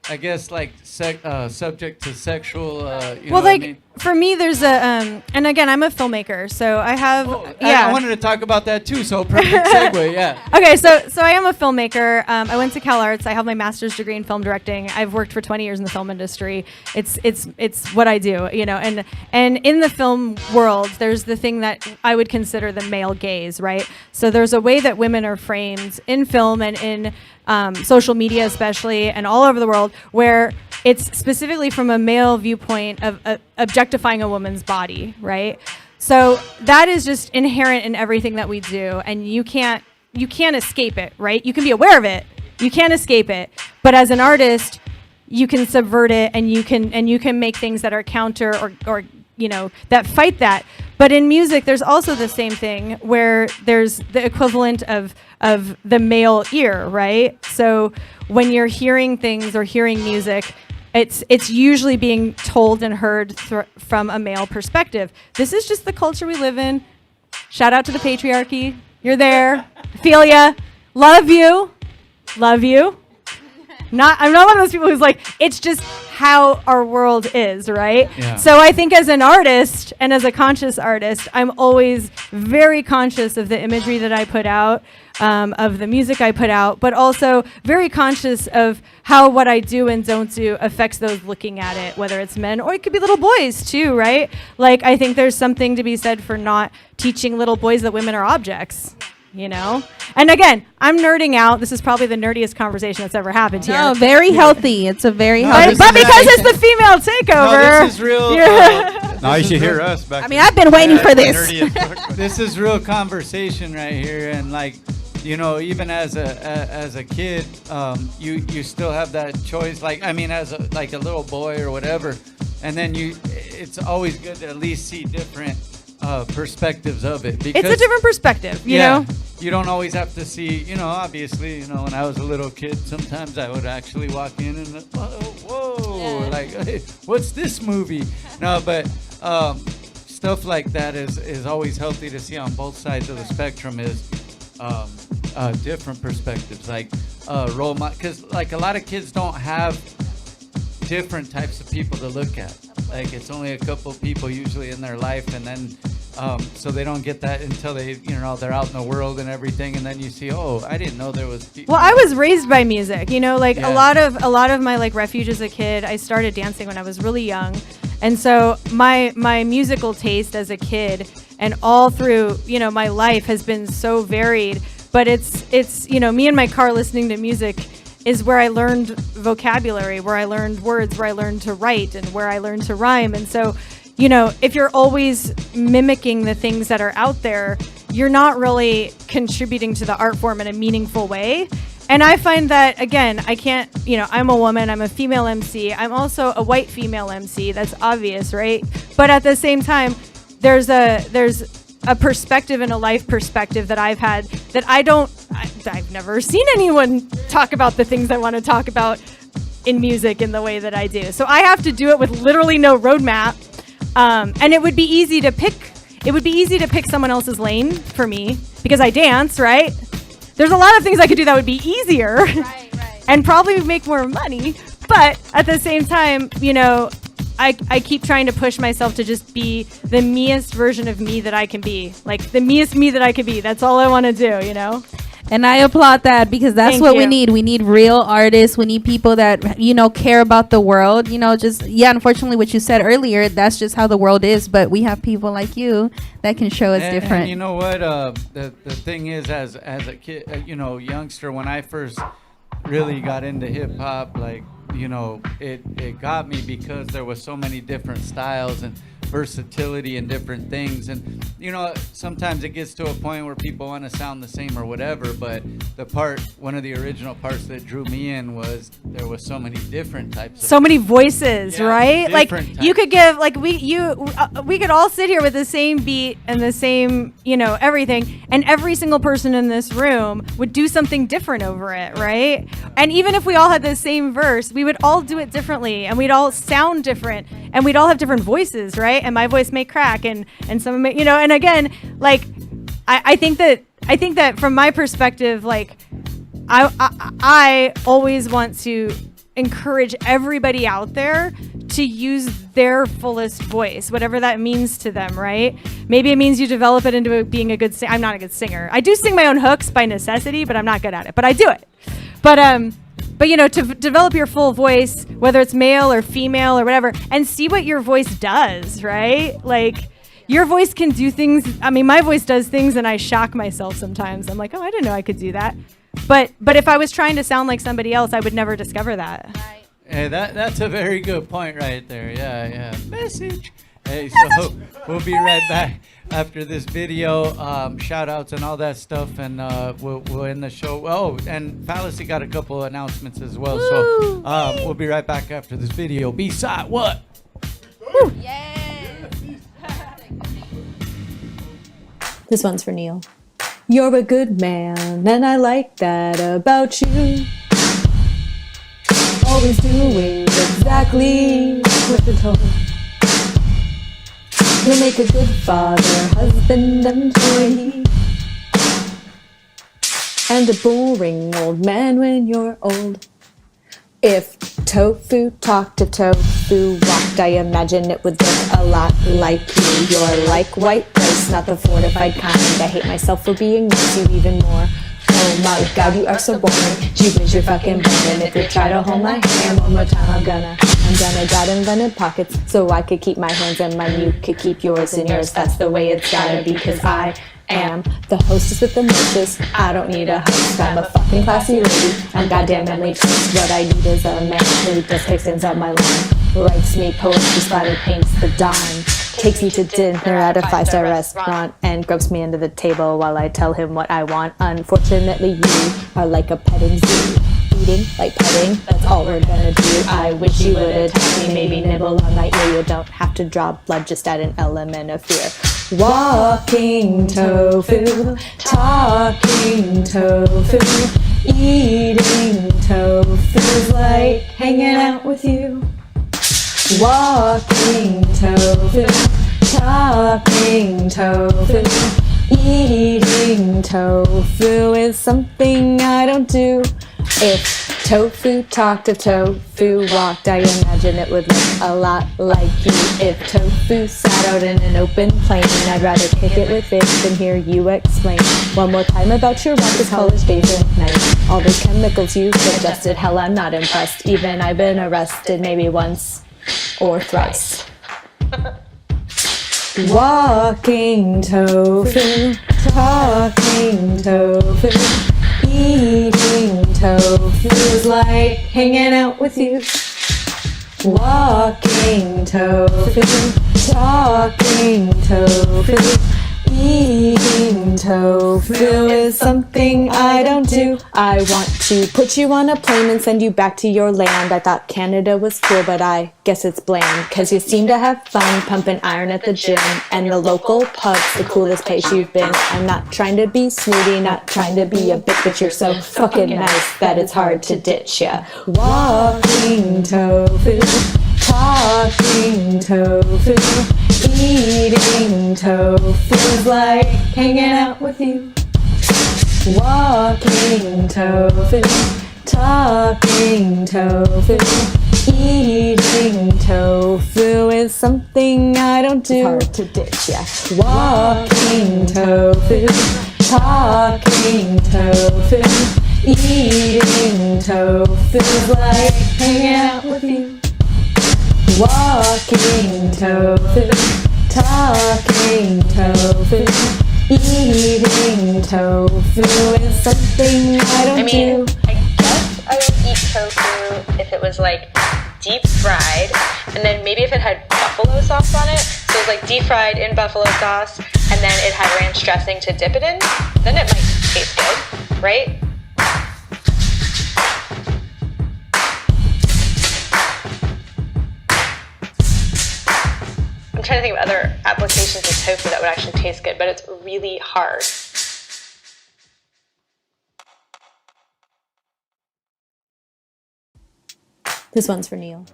I guess subject to sexual well, what I mean? For me, there's a and again, I'm a filmmaker, so I have I wanted to talk about that too, so perfect segue. Yeah. Okay, so I am a filmmaker. I went to Cal Arts. I have my master's degree in film directing. I've worked for 20 years in the film industry. It's what I do, and in the film world, there's the thing that I would consider the male gaze, right? So there's a way that women are framed in film and in social media especially, and all over the world, where it's specifically from a male viewpoint of objectifying a woman's body, right? So that is just inherent in everything that we do, and you can't escape it, right? You can be aware of it, You can't escape it. But as an artist, you can subvert it, and you can make things that are counter or that fight that. But in music, there's also the same thing where there's the equivalent of the male ear, right? So when you're hearing things or hearing music, it's usually being told and heard from a male perspective. This is just the culture we live in. Shout out to the patriarchy. You're there. Feel ya. Love you. Love you. I'm not one of those people who's like, it's just how our world is, right? Yeah. So I think as an artist and as a conscious artist, I'm always very conscious of the imagery that I put out, of the music I put out, but also very conscious of how what I do and don't do affects those looking at it, whether it's men or it could be little boys too, right? Like, I think there's something to be said for not teaching little boys that women are objects. And again, I'm nerding out. This is probably the nerdiest conversation that's ever happened here. No, very healthy. It's a very healthy. But because it's the female takeover. No, this is real. Now you should hear us back. I mean, I've been waiting for this. This is real conversation right here, and like, even as a kid, you still have that choice. Like, I mean, as a little boy or whatever, and then it's always good to at least see different perspectives of it, because it's a different perspective, you know. You don't always have to see, obviously, when I was a little kid, sometimes I would actually walk in and whoa, like, hey, what's this movie? No, but stuff like that is always healthy to see on both sides of the spectrum. Is different perspectives, like role model, because like a lot of kids don't have different types of people to look at. Like, it's only a couple people usually in their life, and then so they don't get that until they're out in the world and everything, and then you see, I didn't know there was people. Well, I was raised by music, a lot of my like refuge as a kid. I started dancing when I was really young, and so my musical taste as a kid and all through my life has been so varied. But it's me in my car listening to music is where I learned vocabulary, where I learned words, where I learned to write, and where I learned to rhyme. And so, if you're always mimicking the things that are out there, you're not really contributing to the art form in a meaningful way. And I find that, again, I can't, I'm a woman, I'm a female MC, I'm also a white female MC, that's obvious, right? But at the same time, there's a perspective and a life perspective that I've had that I've never seen anyone talk about the things I want to talk about in music in the way that I do. So I have to do it with literally no roadmap. And it would be easy to pick someone else's lane for me because I dance, right? There's a lot of things I could do that would be easier right. And probably make more money. But at the same time, I keep trying to push myself to just be the meest version of me that I can be. Like, the meest me that I can be. That's all I want to do, And I applaud that, because that's what we need. We need real artists. We need people that, care about the world. Unfortunately, what you said earlier, that's just how the world is. But we have people like you that can show us different. And you know what? The thing is, as a kid, youngster, when I first really got into hip hop, like, it got me because there was so many different styles and versatility and different things. And, sometimes it gets to a point where people want to sound the same or whatever, but one of the original parts that drew me in was there was so many different types of so many voices, right? Like, you could give, like, we could all sit here with the same beat and the same, everything, and every single person in this room would do something different over it, right? And even if we all had the same verse, we would all do it differently, and we'd all sound different, and we'd all have different voices, right? And my voice may crack, and some may, and again, like, I think that from my perspective, like, I always want to encourage everybody out there to use their fullest voice, whatever that means to them, right? Maybe it means you develop it into being a good singer. I'm not a good singer. I do sing my own hooks by necessity, but I'm not good at it. But I do it. But to develop your full voice, whether it's male or female or whatever, and see what your voice does, right? Like, your voice can do things. I mean, my voice does things, and I shock myself sometimes. I'm like, I didn't know I could do that. But if I was trying to sound like somebody else, I would never discover that. Hey, that's a very good point right there. Yeah. Message. Hey, so we'll be right back after this video. Shout outs and all that stuff, and we'll end the show. Oh, and Phalasee got a couple announcements as well. Woo! So we'll be right back after this video. B-side, what? This one's for Neil. You're a good man, and I like that about you. Always doing exactly what you're told. You'll make a good father, husband, employee, and a boring old man when you're old. If tofu talked to tofu walked, I imagine it would look a lot like you. You're like white rice, not the fortified kind. I hate myself for being nice, you even more. Oh my god, you are so boring. Gee whiz, you're fucking boring. If you try to hold my hand one more time, I'm gonna got invented pockets so I could keep my hands and mine. You could keep yours and yours. That's the way it's gotta be, cause I am the hostess with the mostest. I don't need a host, I'm a fucking classy lady. I'm goddamn late. What I need is a man who just takes things up my line, writes me poetry, splatter paints the dime, takes me to dinner at a 5-star restaurant, and gropes me under the table while I tell him what I want. Unfortunately, you are like a petting zoo. Eating, like petting, that's all we're gonna do. I wish you would attack me, maybe nibble on my ear. You don't have to draw blood, just add an element of fear. Walking tofu, talking tofu, eating tofu's like hanging out with you. Walking tofu, talking tofu, eating tofu is something I don't do. If tofu talked to tofu walked, I imagine it would look a lot like you. If tofu sat out in an open plain, I'd rather kick it with it than hear you explain one more time about your raucous college days and nights. All those chemicals you suggested, hell, I'm not impressed. Even I've been arrested maybe once or thrice. Walking tofu, talking tofu, eating tofu is like hanging out with you. Walking tofu, talking tofu, eating tofu is something I don't do. I want to put you on a plane and send you back to your land. I thought Canada was cool, but I guess it's bland. Cause you seem to have fun pumping iron at the gym, and the local pub's the coolest place you've been. I'm not trying to be snooty, not trying to be a bitch, but you're so fucking nice that it's hard to ditch ya. Walking tofu, talking tofu, eating tofu's like hanging out with you. Walking tofu, talking tofu, eating tofu is something I don't do. It's hard to ditch ya. Walking tofu, talking tofu, eating tofu's like hanging out with you. Walking tofu, talking tofu, eating tofu is something I don't do. I guess I would eat tofu if it was like deep fried, and then maybe if it had buffalo sauce on it. So it was like deep fried in buffalo sauce, and then it had ranch dressing to dip it in. Then it might taste good, right? I'm trying to think of other applications of tofu that would actually taste good, but it's really hard. This one's for Neil.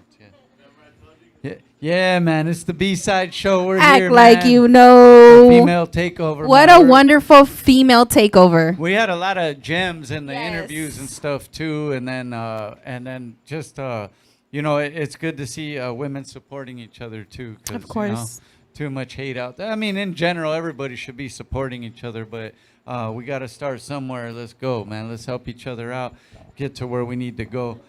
Yeah, man, it's the B-side show. We're Act here, like man. you know. The female takeover. What man. a wonderful female takeover. We had a lot of gems in the interviews and stuff too, and then just you know, it's good to see women supporting each other too. 'Cause, Of course. You know, too much hate out there. I mean, in general, everybody should be supporting each other, but we got to start somewhere. Let's go, man. Let's help each other out, get to where we need to go.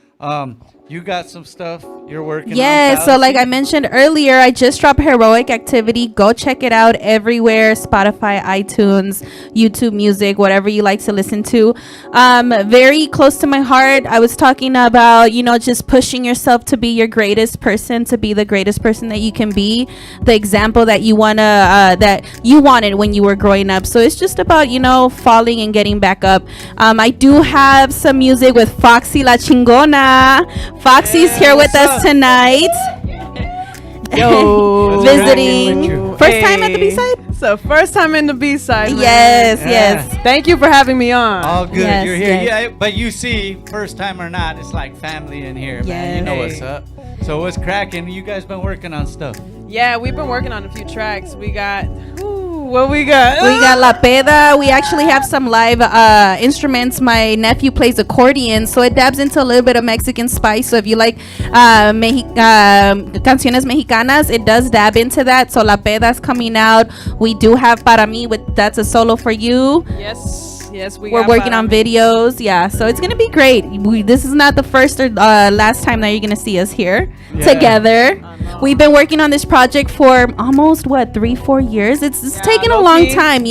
You got some stuff, you're working Yes, on. so like I mentioned earlier, I just dropped Heroic Activity. Go check it out everywhere: Spotify, iTunes, YouTube Music, whatever you like to listen to. Very close to my heart. I was talking about, just pushing yourself to be your greatest person, to be the greatest person that you can be, the example that you wanted when you were growing up. So it's just about, falling and getting back up. I do have some music with Foxy La Chingona. Foxy's here with us tonight. Yo, visiting. First time at the B-side? So first time in the B-side. Yes. Thank you for having me on. All good. You're here. Yeah, but you see, first time or not, it's like family in here, man. You know what's up. So what's cracking? You guys been working on stuff? Yeah, we've been working on a few tracks. We got what we got? We got La Peda. We actually have some live instruments. My nephew plays accordion, so it dabs into a little bit of Mexican spice. So if you like canciones mexicanas, it does dab into that. So La Peda's coming out. We do have Para Mí, that's a solo for you. Yes, we're working on videos. Yeah, so it's gonna be great. This is not the first or last time that you're gonna see us here together. We've been working on this project for almost 3-4 years. It's taken a long time,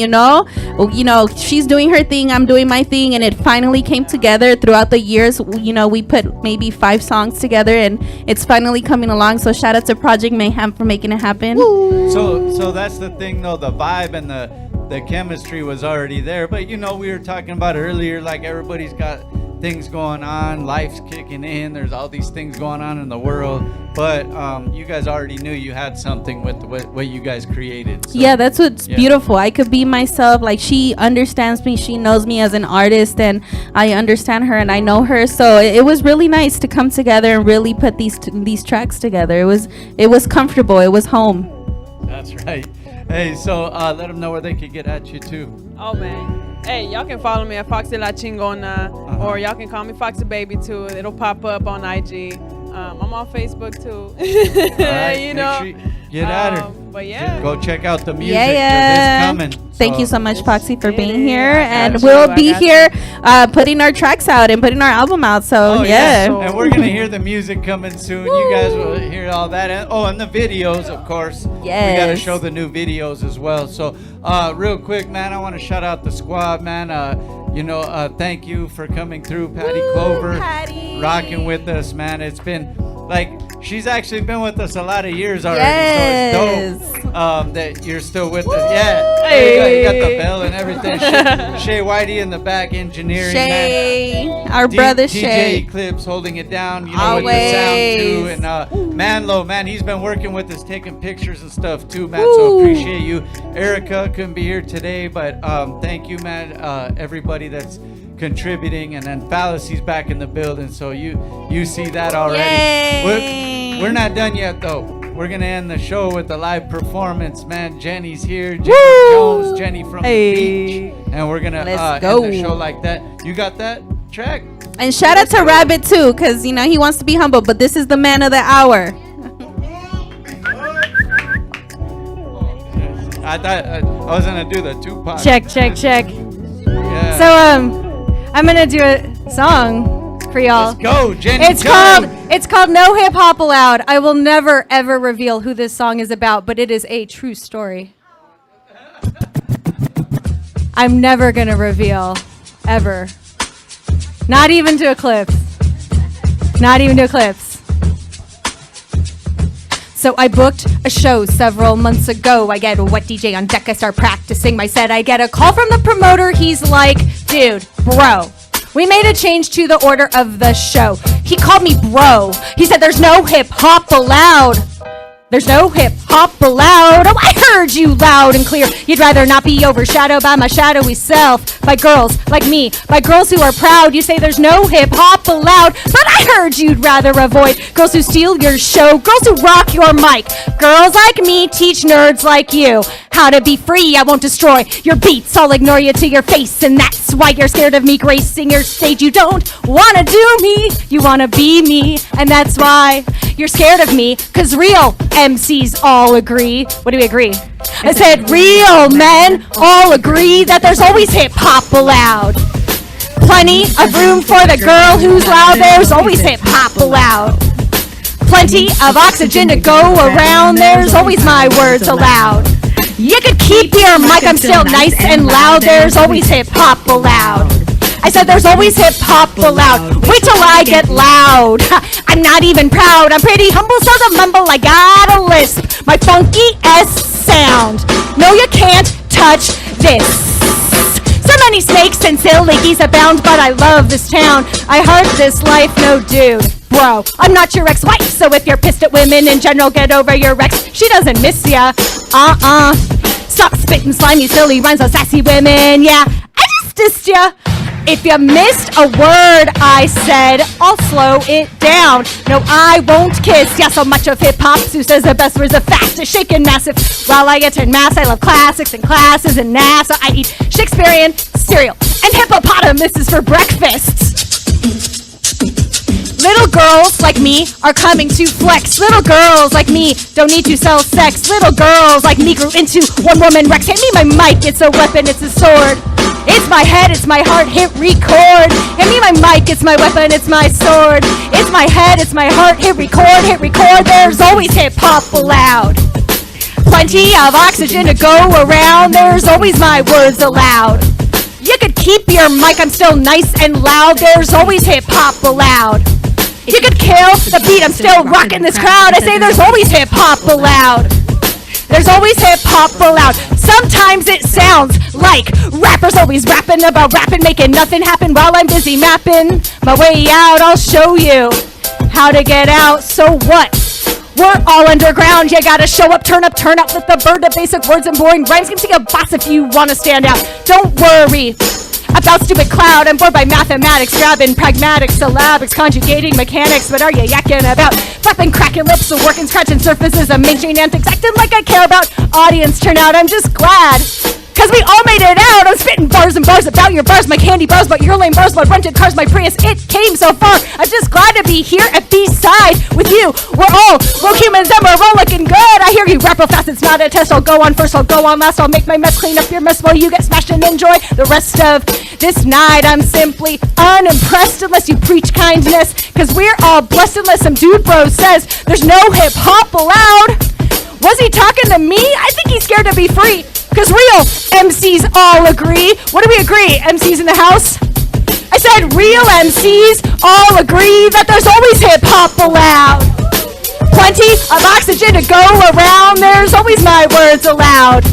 she's doing her thing, I'm doing my thing, and it finally came together throughout the years. We put maybe 5 songs together, and it's finally coming along. So shout out to Project Mayhem for making it happen. So that's the thing, though. The vibe and the chemistry was already there, but we were talking about earlier, like everybody's got things going on, life's kicking in, there's all these things going on in the world, but you guys already knew you had something with what you guys created. So, yeah, that's what's beautiful. I could be myself. Like, she understands me, she knows me as an artist, and I understand her and I know her. So it was really nice to come together and really put these tracks together. It was comfortable, it was home. That's right. Hey, so let them know where they could get at you too. Oh man. Hey, y'all can follow me at Foxy La Chingona, or y'all can call me Foxy Baby too. It'll pop up on IG. I'm on Facebook too. Right, make sure get at her. But yeah, go check out the music. It's coming. Thank you so much, Foxy, for being here, and we'll be here putting our tracks out and putting our album out. So and we're gonna hear the music coming soon. You guys will hear all that. And the videos, of course. Yes. We gotta show the new videos as well. So real quick, man, I want to shout out the squad, man. Thank you for coming through, Clover, rocking with us, man. It's been she's actually been with us a lot of years already, so it's dope that you're still with us. Yeah, you got the bell and everything. Shaye Whitey in the back engineering. Shaye, our brother DJ Shaye. Eclipse holding it down, with Always. the sound too. And Manlo, man, he's been working with us, taking pictures and stuff too, man. So appreciate you. Erica couldn't be here today, but thank you, man. Everybody that's contributing, and then Phalasie's back in the building, so you see that already. We're not done yet though. We're gonna end the show with a live performance, man. Jenny's here, Jeni Jones, Jeni from the beach, and we're gonna end the show like that. You got that track? And shout out to Rabbit too, because he wants to be humble, but this is the man of the hour. I thought I was gonna do the Tupac. Check. Yeah. So I'm gonna do a song for y'all. Let's go, Jeni Jones. It's called No Hip Hop Allowed. I will never ever reveal who this song is about, but it is a true story. I'm never gonna reveal, ever. Not even to Eclipse. So I booked a show several months ago. I get a wet DJ on deck. I start practicing my set. I get a call from the promoter. He's like, dude, bro, we made a change to the order of the show. He called me bro. He said there's no hip hop allowed. There's no hip hop allowed. Oh, I heard you loud and clear. You'd rather not be overshadowed by my shadowy self. By girls like me, by girls who are proud. You say there's no hip hop allowed, but I heard you'd rather avoid girls who steal your show, girls who rock your mic. Girls like me teach nerds like you how to be free. I won't destroy your beats. I'll ignore you to your face, and that's why you're scared of me gracing your stage. You don't wanna do me, you wanna be me, and that's why you're scared of me. Cause real MCs all agree. What do we agree? I said real men all agree that there's always hip hop allowed. Plenty of room for the girl who's loud. There's always hip hop allowed. Plenty of oxygen to go around, there's always my words aloud. You could keep your mic, I'm still nice and loud, there's always hip-hop allowed. I said there's always hip-hop allowed. Wait till I get loud. I'm not even proud, I'm pretty humble, so the mumble, I got a lisp. My funky S sound. No, you can't touch this. So many snakes and silly geese abound, but I love this town. I heart this life, no dude. Bro, I'm not your ex-wife, so if you're pissed at women in general, get over your ex. She doesn't miss ya. Stop spitting slimy, silly rhymes on sassy women. Yeah, I just dissed ya. If you missed a word I said, I'll slow it down. No, I won't kiss. Yeah, so much of hip-hop. Sue says the best words are fast, shaking massive. While I attend mass, I love classics and classes and naps. So I eat Shakespearean cereal and hippopotamuses for breakfast. Little girls like me are coming to flex. Little girls like me don't need to sell sex. Little girls like me grew into one-woman Rex. Hand me my mic, it's a weapon, it's a sword. It's my head, it's my heart, hit record. Hand me my mic, it's my weapon, it's my sword. It's my head, it's my heart, hit record, hit record. There's always hip-hop allowed. Plenty of oxygen to go around, there's always my words allowed. You could keep your mic, I'm still nice and loud, there's always hip-hop allowed. You could kill the beat, I'm still rocking this crowd, I say there's always hip-hop allowed. There's always hip-hop allowed. Sometimes it sounds like rappers always rapping about rapping, making nothing happen while I'm busy mapping my way out. I'll show you how to get out. So what? We're all underground. You gotta show up, turn up with the bird of basic words and boring rhymes. Can take a boss if you wanna stand out. Don't worry about stupid cloud. I'm bored by mathematics, grabbing pragmatic syllabics, conjugating mechanics. What are you yakking about? Flapping, cracking lips, so working, scratching surfaces of mainstream antics, acting like I care about audience turnout. I'm just glad, cause we all made it out. I'm spitting bars and bars about your bars, my candy bars, but your lame bars, my rented cars, my Prius. It came so far. I'm just glad to be here at B-side with you. We're all humans and we're all looking good. I hear you rap real fast, it's not a test. I'll go on first, I'll go on last. I'll make my mess, clean up your mess while you get smashed and enjoy the rest of this night. I'm simply unimpressed unless you preach kindness, cause we're all blessed unless some dude bro says there's no hip-hop allowed. Was he talking to me? I think he's scared to be free, cause real MCs all agree. What do we agree? MCs in the house? I said real MCs all agree that there's always hip-hop allowed. Plenty of oxygen to go around, there's always my words allowed.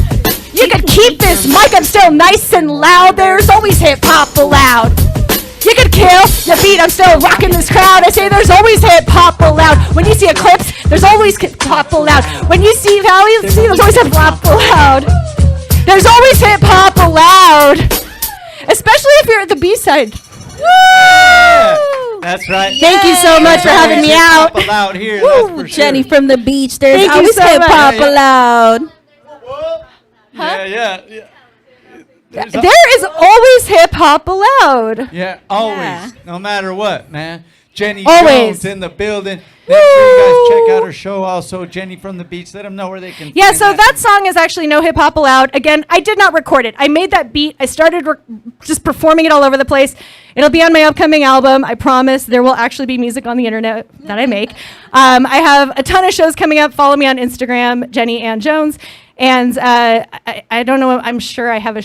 You could keep this mic, I'm still nice and loud, there's always hip-hop allowed. You could kill the beat, I'm still rocking this crowd, I say there's always hip-hop allowed. When you see Eclipse, there's always hip-hop allowed. When you see Phalasee, there's always hip-hop allowed. There's always hip-hop allowed. Especially if you're at the B-side. Woo! That's right. Thank you so much for having me out. Allowed here, Woo, that's for sure. Jenny from the beach. There's Thank you always so much. hip-hop Yeah, yeah. allowed. Yeah. There is always hip-hop allowed. Yeah, always. No matter what, man. Jeni Always. Jones in the building. Make sure you guys check out her show also. Jenny from the Beach. Let them know where they can Yeah, find so that song is actually No Hip Hop Allowed. Again, I did not record it. I made that beat. I started just performing it all over the place. It'll be on my upcoming album. I promise there will actually be music on the internet that I make. I have a ton of shows coming up. Follow me on Instagram, Jeni Jones. And I don't know, I'm sure I have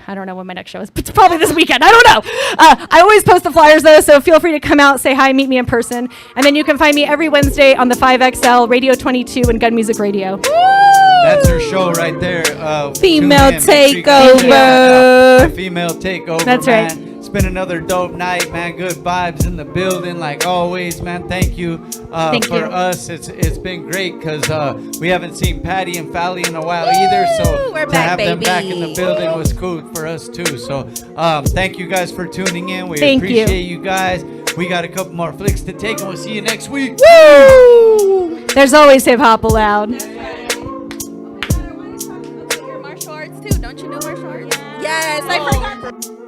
I don't know when my next show is, but it's probably this weekend. I don't know. I always post the flyers though, so feel free to come out, say hi, meet me in person. And then you can find me every Wednesday on the 5XL, Radio 22, and Gun Music Radio. That's her show right there. Female tune in. Make sure you guys check Takeover. it out. Female Takeover. That's man. right. It's been another dope night, man. Good vibes in the building, like always, man. Thank you. Thank for you. us, it's been great because we haven't seen Patty and Fally in a while either. So We're to back, have them baby. back in the building was cool for us too. So thank you guys for tuning in. We Thank you. appreciate you guys. We got a couple more flicks to take, and we'll see you next week. Woo! There's always hip hop allowed. Martial arts too. Don't you do martial arts? Yes, I forgot.